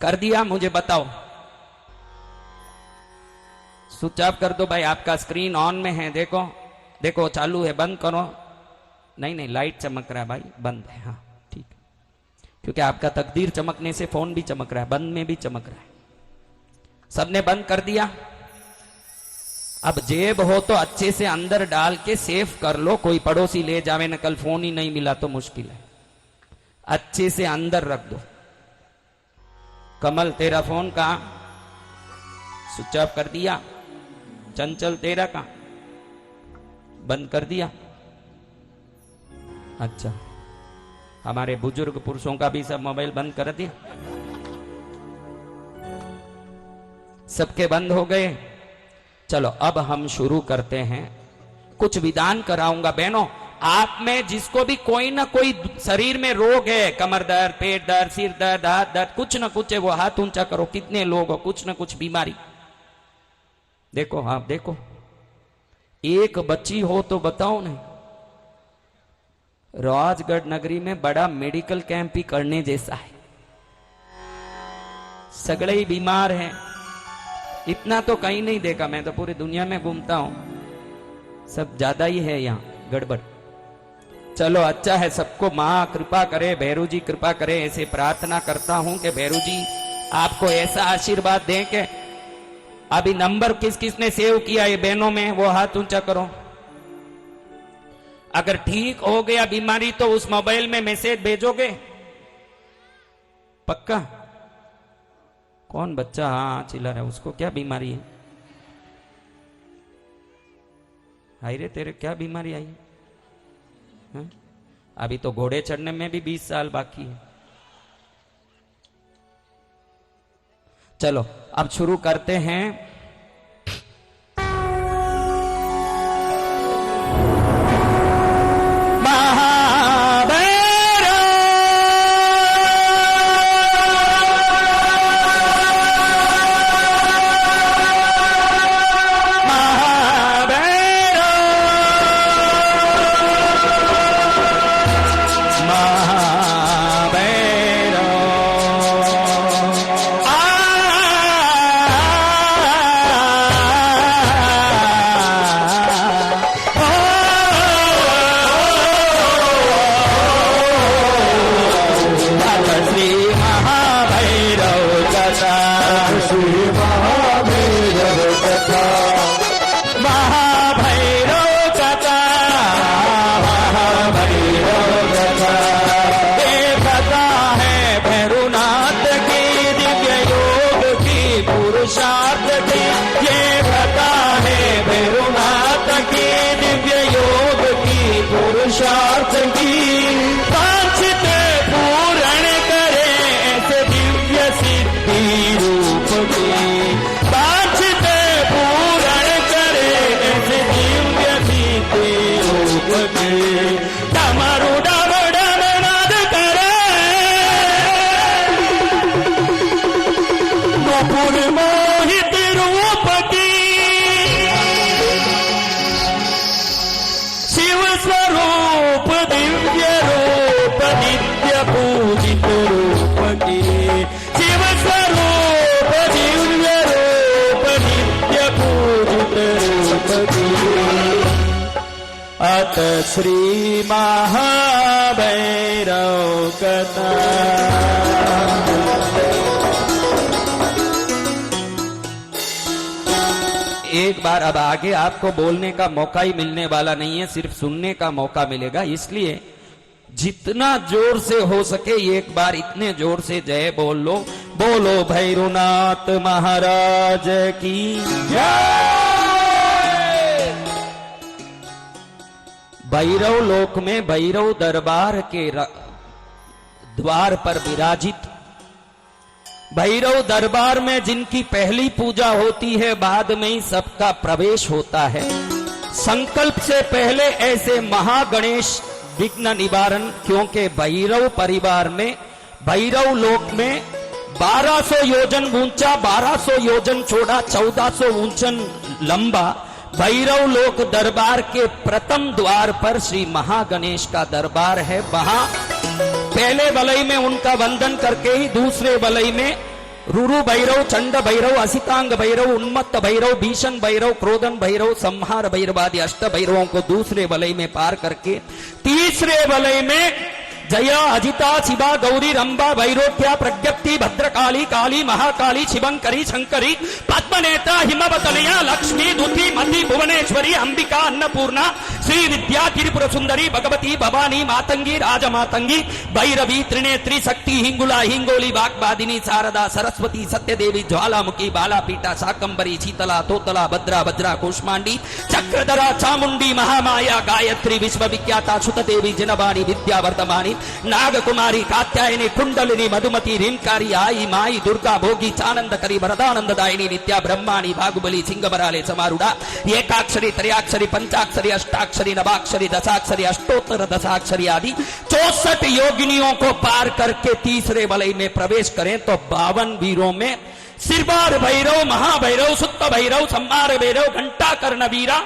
कर दिया? मुझे बताओ। स्विच ऑफ कर दो भाई, आपका स्क्रीन ऑन में है, देखो देखो चालू है, बंद करो। नहीं नहीं, लाइट चमक रहा है भाई, बंद है। हाँ ठीक, क्योंकि आपका तकदीर चमकने से फोन भी चमक रहा है, बंद में भी चमक रहा है। सबने बंद कर दिया? अब जेब हो तो अच्छे से अंदर डाल के सेफ कर लो, कोई पड़ोसी ले जावे न, कल फोन ही नहीं मिला तो मुश्किल है। अच्छे से अंदर रख दो। कमल तेरा फोन कहां? स्विच ऑफ कर दिया। चंचल तेरा कहां? बंद कर दिया। अच्छा, हमारे बुजुर्ग पुरुषों का भी सब मोबाइल बंद कर दिया। सबके बंद हो गए। चलो अब हम शुरू करते हैं। कुछ विधान कराऊंगा बहनों। आप में जिसको भी कोई ना कोई शरीर में रोग है, कमर दर्द, पेट दर्द, सिर दर्द, हाथ दर्द, कुछ ना कुछ है, वो हाथ ऊंचा करो। कितने लोग हो, कुछ ना कुछ बीमारी। देखो आप देखो, एक बच्ची हो तो बताओ नहीं। राजगढ़ नगरी में बड़ा मेडिकल कैंप ही करने जैसा है। सगड़े ही बीमार हैं। इतना तो कहीं नहीं देखा। मैं तो पूरी दुनिया में घूमता हूं, सब ज्यादा ही है यहां गड़बड़। चलो अच्छा है, सबको मां कृपा करे, भैरू जी कृपा करे, ऐसे प्रार्थना करता हूं कि भैरू जी आपको ऐसा आशीर्वाद दें कि अभी नंबर किस किस ने सेव किया है बहनों में, वो हाथ ऊंचा करो। अगर ठीक हो गया बीमारी तो उस मोबाइल में मैसेज भेजोगे? पक्का? कौन बच्चा हाँ चिल्ला रहा है? उसको क्या बीमारी है? हाय रे तेरे क्या बीमारी आई है? अभी तो घोड़े चढ़ने में भी 20 साल बाकी है। चलो अब शुरू करते हैं। अत श्री महाभैरव कथा। एक बार अब आगे आपको बोलने का मौका ही मिलने वाला नहीं है, सिर्फ सुनने का मौका मिलेगा। इसलिए जितना जोर से हो सके एक बार इतने जोर से जय बोल लो। बोलो भैरवनाथ महाराज की जय। भैरव लोक में भैरव दरबार के द्वार पर विराजित भैरव दरबार में जिनकी पहली पूजा होती है, बाद में ही सबका प्रवेश होता है। संकल्प से पहले ऐसे महागणेश विघ्न निवारण, क्योंकि भैरव परिवार में भैरव लोक में 1200 योजन ऊंचा, 1200 योजन चौड़ा, 1400 ऊंचन लंबा भैरव लोक दरबार के प्रथम द्वार पर श्री महागणेश का दरबार है। वहां पहले वलय में उनका वंदन करके ही दूसरे वलय में रुरु भैरव, चंड भैरव, असितांग भैरव, उन्मत्त भैरव, भीषण भैरव, क्रोधन भैरव, संहार भैरव आदि अष्ट भैरवों को दूसरे वलय में पार करके तीसरे वलय में जय अजिता शिवा गौरी रंबा वैरोध्या प्रज्ञप्ति भद्रकाली काली महाकाली शिवंकरी शंकरी पद्मनेत्रा हिमवतनया लक्ष्मी दुति मति भुवनेश्वरी अंबिका अन्नपूर्णा श्री विद्या त्रिपुर सुंदरी भगवती भवानी मातंगी राजमातंगी भैरवी त्रिनेत्री शक्ति हिंगुला हिंगोली वाग्वादिनी शारदा सरस्वती सत्यदेवी ज्वालामुखी बालापीठा शाकंबरी शीतला तोतला भद्रा वज्रा कूष्मांडी चक्रधरा चामुंडी महामाया गायत्री विश्वविख्याता सुतदेवी जिनवाणी विद्यावर्धमानी नागकुमारी कात्यायनी कुंडलिनी मधुमती रींकारी आई माई दुर्गा भोगी चानंदकरी वरदानंददायिनी नित्या ब्रह्माणी बाहुबली सिंहबराले समारूढ़ा एकाक्षरी त्रयाक्षरी पंचाक्षरी अष्टाक्षरी नवाक्षरी दशाक्षरी अष्टोत्तर दशाक्षरी आदि 64 योगिनियों को पार करके तीसरे वलय में प्रवेश करें तो 52 वीरों में सिरबार भैरव महाभैरव सुत्त भैरव संहार भैरव घंटा कर्ण वीरा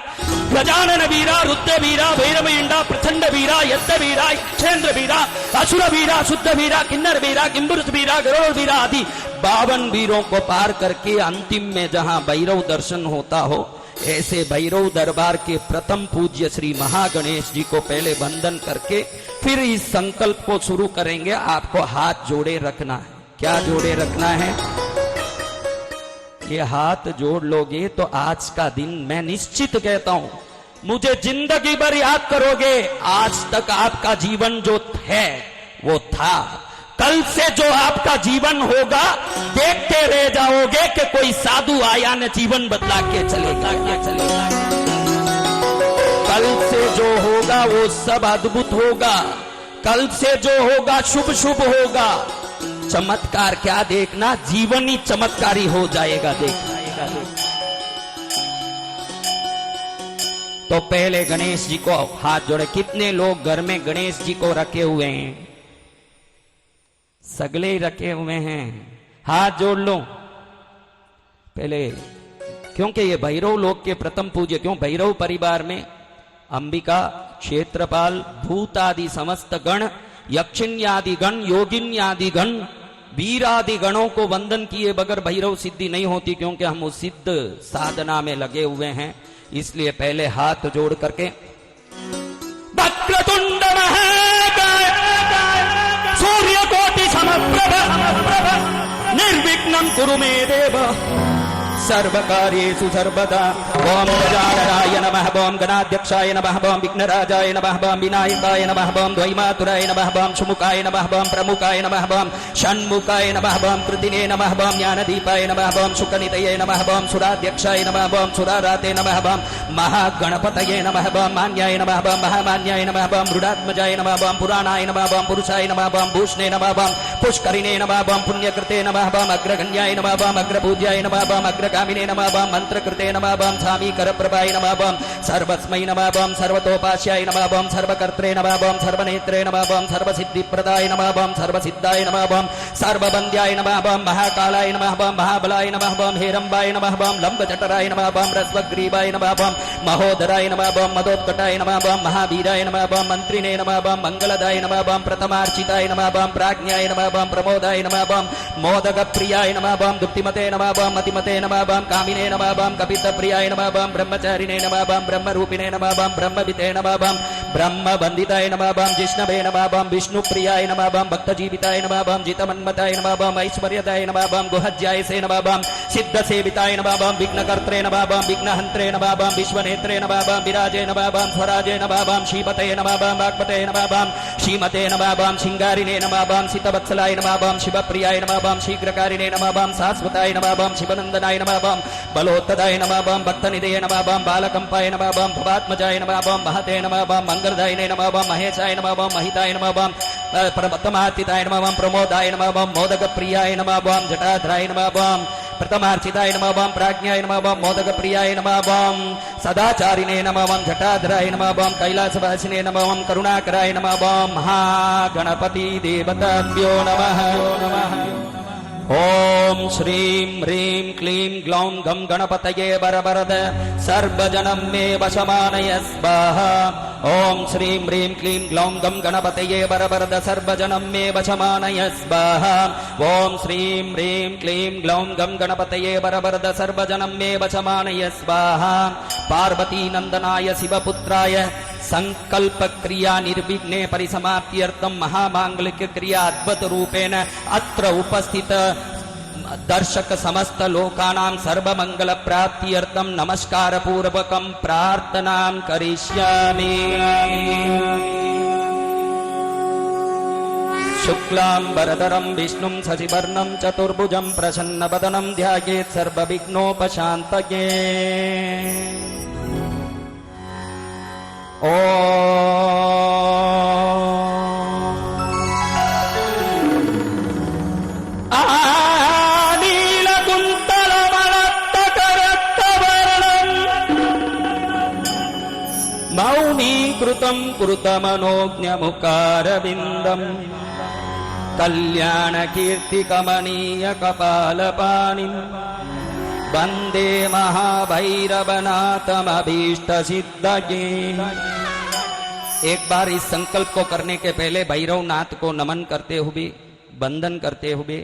गजानन वीरा रुद्र वीरा भैरवयंडा प्रचंड वीरा यद्ध वीरा क्षेन्द्र वीरा असुर वीरा शुद्ध वीरा किन्नर वीरा किंबुरुष वीरा गरुड़ वीरा आदि 52 वीरों को पार करके अंतिम में जहां भैरव दर्शन होता हो ऐसे भैरव दरबार के प्रथम पूज्य श्री महागणेश जी को पहले वंदन करके फिर इस संकल्प को शुरू करेंगे। आपको हाथ जोड़े रखना है। क्या जोड़े रखना है? ये हाथ जोड़ लोगे तो आज का दिन मैं निश्चित कहता हूं मुझे जिंदगी भर याद करोगे। आज तक आपका जीवन जो है वो था, कल से जो आपका जीवन होगा देखते रह जाओगे कि कोई साधु आया ने जीवन बदला के चलेगा। कल से जो होगा वो सब अद्भुत होगा। कल से जो होगा शुभ शुभ होगा। चमत्कार क्या देखना, जीवन ही चमत्कारी हो जाएगा। देखना तो पहले गणेश जी को हाथ जोड़े। कितने लोग घर में गणेश जी को रखे हुए हैं? सगले ही रखे हुए हैं। हाथ जोड़ लो पहले, क्योंकि ये भैरव लोक के प्रथम पूज्य। क्यों? भैरव परिवार में अंबिका, क्षेत्रपाल, भूत आदि समस्त गण, यक्षिण्यादि गण, योगिन्यादि गण, वीरादि गणों को वंदन किए बगैर भैरव सिद्धि नहीं होती। क्योंकि हम उस सिद्ध साधना में लगे हुए हैं, इसलिए पहले हाथ जोड़ करके वक्रतुंड महाकाय सूर्यकोटि समप्रभ निर्विघ्नं कुरु मे देव सर्वकार्येषु सर्वदा। ओम गजाननाय नमः, ओम गणाध्यक्षाय नमः, ओम विघ्नराजाय नमः, ओम विनायकाय नमः, ओम द्वैमातुराय नमः, ओम सुमुखाय नमः, ओम प्रमुखाय नमः, ओम षण्मुखाय नमः, ओम कृतिने नमः, ओम ज्ञानदीपाय नमः, ओम शुकनितये नमः, ओम सुराध्यक्षाय नमः, ओम सुराराते नमः, ओम महागणपतये नमः, ओम मान्याय नमः, ओम महामान्याय नमः, ओम मृडात्मजाय नमः, ओम पुराणाय नमः, ओम पुरुषाय नमः, ओम भूषणे नमः, ओम पुष्करिणे नमः, ओम पुण्यकृते नमः, ओम अग्रगण्याय नमः, ओम अग्रपूज्याय नमः, ओम अग्रगामिने नमः, ओम मंत्रकृते नमः, ओम सामीकरप्रभाय नमः, ओम सर्वस्मै नमः, ओम सर्वतोपास्याय नमः, ओम सर्वकर्त्रे नमः, ओम सर्वनेत्रे नमः, ओम सर्वसिद्धिप्रदाय नमः, ओम सर्वसिद्धाय नमः, ओम सर्वबन्ध्याय नमः, ओम महाकालाय नमः, ओम महाबलाय नमः, ओम हेरम्बाय नमः, ओम लंबजठराय नमः, ओम रस्वग्रीवाय नमः, ओम महोदराय नमः, ओम मदोत्कटाय नमः, ओम महावीराय नमः, ओम मंत्रिणे नमः, ओम मंगलदाय नमः, ओम प्रथमार्चिताय नमः, ओम प्राज्ञाय नमः, ओम प्रमोदाय नमः, ओम मोदकप्रियाय नमः, ओम दुप्तिमते नमः, ओम मतिमते नमः, ओम कामिने नमः, ओम कपितप्रियाय नमः, ओम ब्रह्मचारिणे नमः, ओम ब्रह्मरूपिणे नमः, ओम ब्रह्मविते नमः, ओम ब्रह्मवन्दिताय नमः, ओम जिष्णवे नमः, ओम विष्णुप्रियाय नमः, ओम भक्तजीविताय नमः, ओम जितमन्मताय नमः, ओम ऐश्वर्यदाय नमः, ओम गुहज्यायसे नमः, ओम सिद्धसेविताय नमः, ओम विघ्नकर्त्रे नमः, ओम विघ्नहन्त्रे नमः, ओम विश्वनेत्रे नमः, ओम विराजे नमः, ओम स्वराजे नमः, ओम श्रीपतये नमः, ओम वाग्पतये नमः, ओम श्रीमते नमः, ओम सिंगारिणे नमः, ओम सितवत्सलाय नमः, ओम शिवप्रियाय नमः, ओम शीघ्रकारिणे नमः, ओम शाश्वताय नमः, ओम शिवनन्दनाय नमः, ओम बलोत्तदाय नमः, ओम भक्तनिधये नमः, ओम बालकंपाय नमः, ओम भवात्मजाय नमः, ओम महते नमः, ओम मंगलदायिने नमः, ओम महेशाय नमः, ओम महिताय नमः, ओम प्रथमार्चिताय नमः, ओम प्रमोदाय नमः, ओम मोदकप्रियाय नमः, ओम जटाधराय नमः, ओम प्रथमार्चिताय नमः, ओम प्राज्ञाय नमः, ओम मोदकप्रियाय नमः, ओम सदाचारिणे नमः, ओम जटाधराय नमः, ओम कैलासवासिने नमः, ओम करुणाकराय नमः, ओम महागणपति देवताभ्यो नमः। ओम श्रीं ह्रीं क्लीं ग्लौं गं गणपतये वरवरद सर्वजनं मे वशमानय स्वाहा। ओम श्रीं ह्रीं क्लीं ग्लौं गं गणपतये वरवरद सर्वजनं मे वशमानय स्वाहा। ओम श्रीं ह्रीं क्लीं ग्लौं गं गणपतये वरवरद सर्वजनं मे वशमानय स्वाहा। पार्वती नंदनाय शिवपुत्राय संकल्प क्रिया निर्विघ्ने परिसमाप्त्यर्थम महामांगलिक क्रिया अद्भुत रूपेण अत्र उपस्थित दर्शक समस्त लोकानां सर्वमंगल प्राप्त्यर्थम नमस्कार पूर्वकं प्रार्थनां करिष्यामि। शुक्लांबरधरं विष्णुं शशिवर्णं चतुर्भुजं प्रसन्नवदनं ध्यायेत् सर्वविघ्नोपशान्तये। मौनीकृतं कृतमनोज्ञमुकारविन्दम् कल्याणकीर्तिकमनीयकपालपाणिं वन्दे महाभैरवनाथमभीष्टसिद्धये। एक बार इस संकल्प को करने के पहले भैरवनाथ को नमन करते हुए, वंदन करते हुए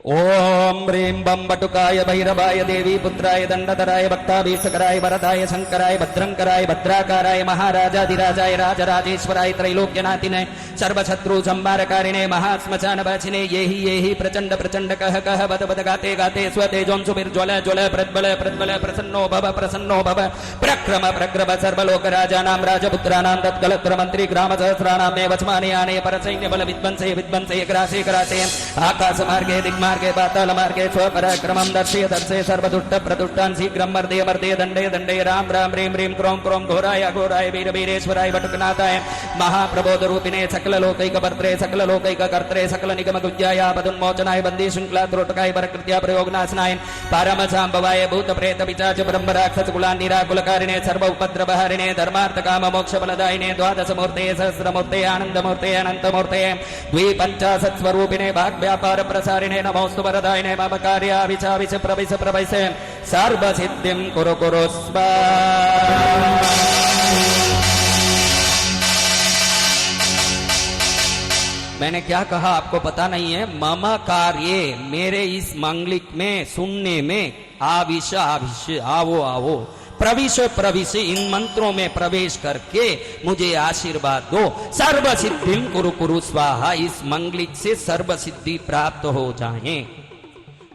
ओम ह्रीं बम बटुकाय भैरवाय देवी पुत्राय दंडधराय भक्ताभीष्टकराय वरदाय शंकराय भद्रंकराय भद्राकाराय महाराजाधिराजाय राजराजेश्वराय त्रैलोक्यनाथिने सर्वशत्रु संहारकारिणे महाश्मशानवासिने ये ही प्रचंड प्रचंड कह कह बद बद गाते गाते स्वतेजों सुबिर्ज्वल ज्वल प्रज्वल प्रज्वल प्रसन्नो भव प्रक्रम प्रग्रभ सर्वलोक राजानां राजपुत्राणां तत्कलत्र मंत्री ग्राम सहस्राणां मे वचमाने आने परसैन्य बल विध्वंसे विध्वंसे ग्रासे ग्रासे आकाश मार्गे दिग्मार्गे पाताल मार्गे स्वपराक्रमं दर्शय दर्शय सर्वदुष्ट प्रदुष्टान् शीघ्रं मर्दे मर्दे दंडे दंडे राम राम ह्रीं ह्रीं क्रों क्रों घोराय घोराय वीर वीरेश्वराय वटुकनाथाय महाप्रबोध रूपिणे सकल लोकैक भर्त्रे सकल लोकैक कर्त्रे सकल निगम गुज्जाय पदुन्मोचनाय बंदी श्रृंखला त्रोटकाय परकृत्या प्रयोगनाशनाय पारमसाम्भवाय भूत प्रेत पिशाच ब्रह्म राक्षस कुलान् निराकुलकारिणे सर्व उपद्रवहारिणे धर्मार्थ काम मोक्ष फलदायिने द्वादश मूर्ते सहस्रमूर्ते आनंदमूर्ते अनंतमूर्ते द्विपंचाशत् स्वरूपिणे भाग व्यापार प्रसारिणे नमोस्तु वरदायिने मम कार्याविचाविच प्रविश प्रविश सर्व सिद्धिं कुरु कुरु स्वाहा। मैंने क्या कहा आपको पता नहीं है? मम कार्य, मेरे इस मांगलिक में सुनने में आविश आविश आवो आवो प्रविश प्रविश इन मंत्रों में प्रवेश करके मुझे आशीर्वाद दो। सर्व सिद्धिं कुरु कुरु स्वाहा, इस मंगलिक से सर्व सिद्धि प्राप्त हो जाए।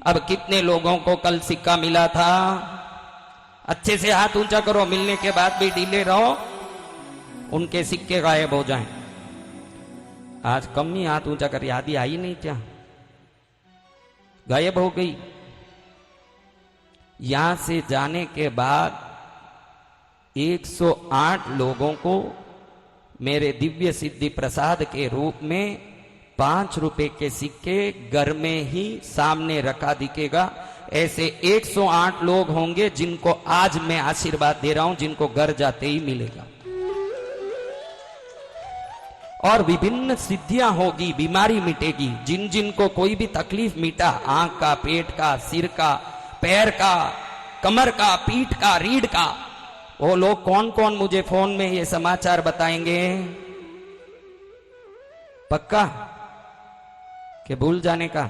अब कितने लोगों को कल सिक्का मिला था? अच्छे से हाथ ऊंचा करो, मिलने के बाद भी ढीले रहो, उनके सिक्के गायब हो जाएं। आज कम ही हाथ ऊंचा कर, यादी आई नहीं क्या? गायब हो गई। यहां से जाने के बाद 108 लोगों को मेरे दिव्य सिद्धि प्रसाद के रूप में 5 रुपए के सिक्के घर में ही सामने रखा दिखेगा। ऐसे 108 लोग होंगे जिनको आज मैं आशीर्वाद दे रहा हूं, जिनको घर जाते ही मिलेगा। और विभिन्न सिद्धियां होगी, बीमारी मिटेगी। जिन जिन को कोई भी तकलीफ मिटा, आंख का, पेट का, सिर का, पैर का, कमर का, पीठ का, रीढ़ का, वो लोग कौन कौन मुझे फोन में ये समाचार बताएंगे? पक्का कि भूल जाने का?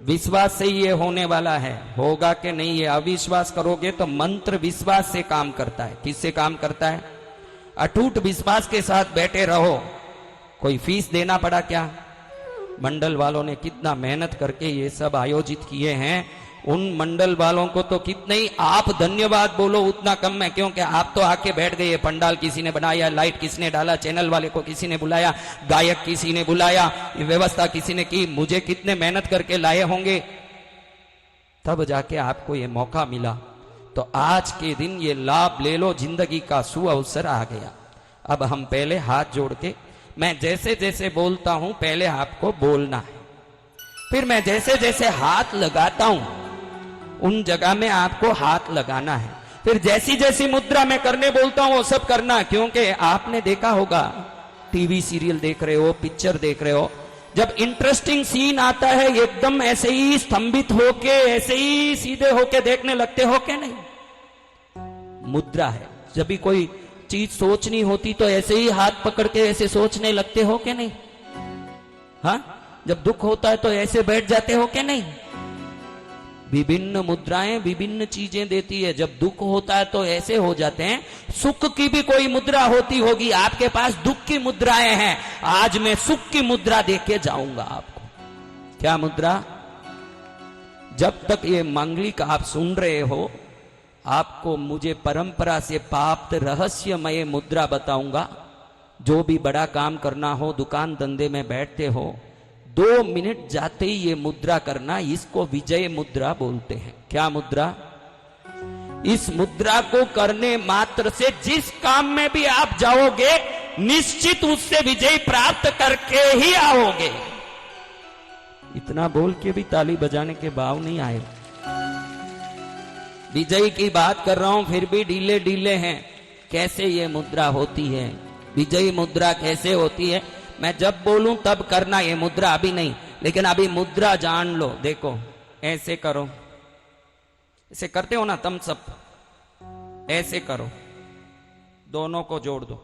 विश्वास से ये होने वाला है, होगा कि नहीं ये अविश्वास करोगे तो मंत्र विश्वास से काम करता है। किससे काम करता है? अटूट विश्वास के साथ बैठे रहो। कोई फीस देना पड़ा क्या? मंडल वालों ने कितना मेहनत करके ये सब आयोजित किए हैं। उन मंडल वालों को तो कितने ही आप धन्यवाद बोलो उतना कम है, क्योंकि आप तो आके बैठ गए। पंडाल किसी ने बनाया, लाइट किसी ने डाला, चैनल वाले को किसी ने बुलाया, गायक किसी ने बुलाया, व्यवस्था किसी ने की। मुझे कितने मेहनत करके लाए होंगे, तब जाके आपको ये मौका मिला। तो आज के दिन ये लाभ ले लो, जिंदगी का सुअवसर आ गया। अब हम पहले हाथ जोड़ के, मैं जैसे जैसे बोलता हूं पहले आपको बोलना है, फिर मैं जैसे जैसे हाथ लगाता हूं उन जगह में आपको हाथ लगाना है। फिर जैसी जैसी मुद्रा मैं करने बोलता हूं वो सब करना, क्योंकि आपने देखा होगा टीवी सीरियल देख रहे हो, पिक्चर देख रहे हो, जब इंटरेस्टिंग सीन आता है एकदम ऐसे ही स्तंभित होके, ऐसे ही सीधे होके देखने लगते हो कि नहीं? मुद्रा है। जब भी कोई चीज सोचनी होती तो ऐसे ही हाथ पकड़ के ऐसे सोचने लगते हो कि नहीं? हाँ, जब दुख होता है तो ऐसे बैठ जाते हो कि नहीं? विभिन्न मुद्राएं विभिन्न चीजें देती है। जब दुख होता है तो ऐसे हो जाते हैं। सुख की भी कोई मुद्रा होती होगी, आपके पास दुख की मुद्राएं हैं। आज मैं सुख की मुद्रा देके जाऊंगा आपको। क्या मुद्रा? जब तक ये मांगलिक आप सुन रहे हो, आपको मुझे परंपरा से प्राप्त रहस्यमय मुद्रा बताऊंगा। जो भी बड़ा काम करना हो, दुकान धंधे में बैठते हो, 2 मिनट जाते ही ये मुद्रा करना, इसको विजय मुद्रा बोलते हैं। क्या मुद्रा? इस मुद्रा को करने मात्र से जिस काम में भी आप जाओगे, निश्चित उससे विजय प्राप्त करके ही आओगे। इतना बोल के भी ताली बजाने के भाव नहीं आए। विजय की बात कर रहा हूं, फिर भी ढीले ढीले हैं। कैसे ये मुद्रा होती है? विजयी मुद्रा कैसे होती है? मैं जब बोलूं तब करना, ये मुद्रा अभी नहीं, लेकिन अभी मुद्रा जान लो। देखो, ऐसे करो, ऐसे करते हो ना तुम सब, ऐसे करो, दोनों को जोड़ दो,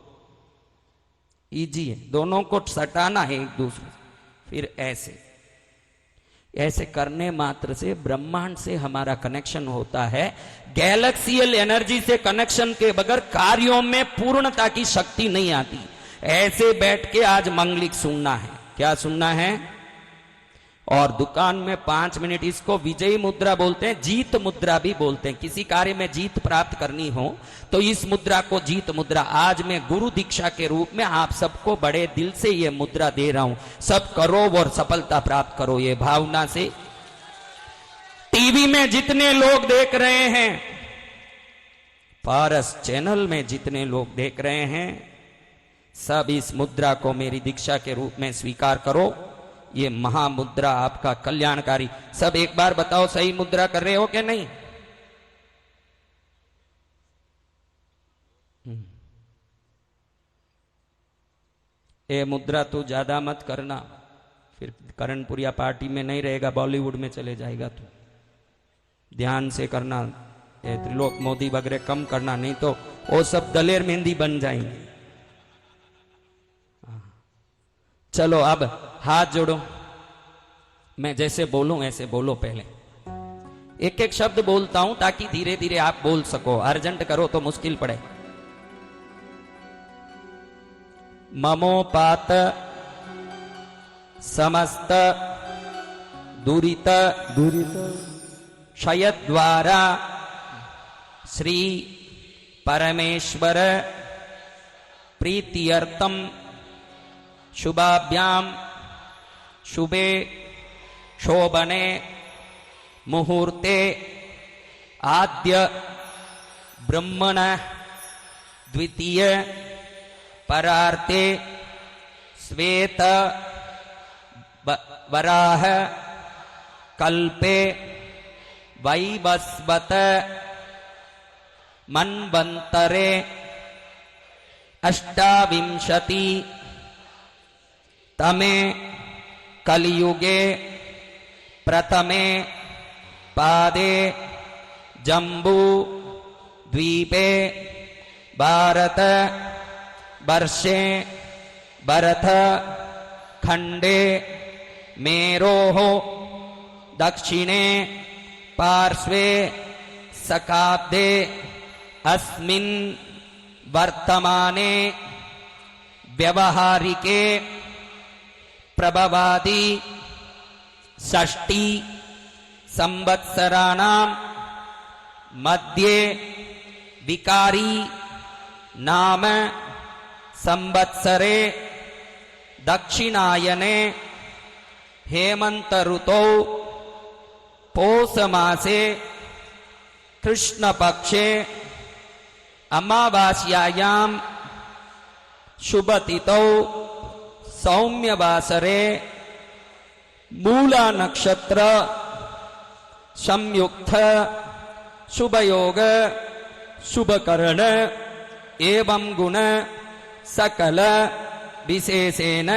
इजी है। दोनों को सटाना है एक दूसरे से, फिर ऐसे ऐसे करने मात्र से ब्रह्मांड से हमारा कनेक्शन होता है। गैलेक्सियल एनर्जी से कनेक्शन के बगैर कार्यों में पूर्णता की शक्ति नहीं आती। ऐसे बैठ के आज मंगलिक सुनना है। क्या सुनना है? और दुकान में 5 मिनट, इसको विजयी मुद्रा बोलते हैं, जीत मुद्रा भी बोलते हैं। किसी कार्य में जीत प्राप्त करनी हो तो इस मुद्रा को जीत मुद्रा। आज मैं गुरु दीक्षा के रूप में आप सबको बड़े दिल से ये मुद्रा दे रहा हूं। सब करो और सफलता प्राप्त करो ये भावना से। टीवी में जितने लोग देख रहे हैं, पारस चैनल में जितने लोग देख रहे हैं, सब इस मुद्रा को मेरी दीक्षा के रूप में स्वीकार करो। ये महामुद्रा आपका कल्याणकारी। सब एक बार बताओ, सही मुद्रा कर रहे हो कि नहीं? ये मुद्रा तो ज्यादा मत करना, फिर करणपुरिया पार्टी में नहीं रहेगा, बॉलीवुड में चले जाएगा। तो ध्यान से करना। ये त्रिलोक मोदी वगैरह कम करना, नहीं तो वो सब दलेर मेहंदी बन जाएंगे। चलो अब हाथ जोड़ो। मैं जैसे बोलूं ऐसे बोलो। पहले एक एक शब्द बोलता हूं ताकि धीरे धीरे आप बोल सको। अर्जेंट करो तो मुश्किल पड़े। ममोपात समस्त दुरित क्षय द्वारा श्री परमेश्वर प्रीत्यर्थम शुभाभ्याम शुभे शोभने मुहूर्ते आद्य ब्रह्मण द्वितीय परार्ते श्वेत वराह कल्पे वैवस्वत मन्वन्तरे अष्टाविंशति तमे कलियुगे प्रथमे पादे जम्बू द्वीपे भारत वर्षे भरत खंडे मेरोः दक्षिणे पार्श्वे सकाब्दे अस्मिन् वर्तमाने व्यवहारिके प्रभवादि षष्ठी संवत्सराणां मध्ये विकारी नाम संवत्सरे दक्षिणायने हेमंत ऋतौ पौष मासे कृष्ण पक्षे अमावास्यायां शुभतिथौ सौम्य वासरे मूला नक्षत्र संयुक्त शुभयोग शुभकरण एवं गुण सकल विशेषेण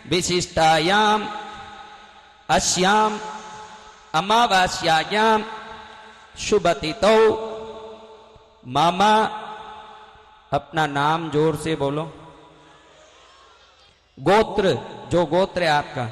विशिष्टायाम अस्याम अमावास्यायाम शुभतिथौ मम। अपना नाम जोर से बोलो। गोत्र, जो गोत्र है आपका,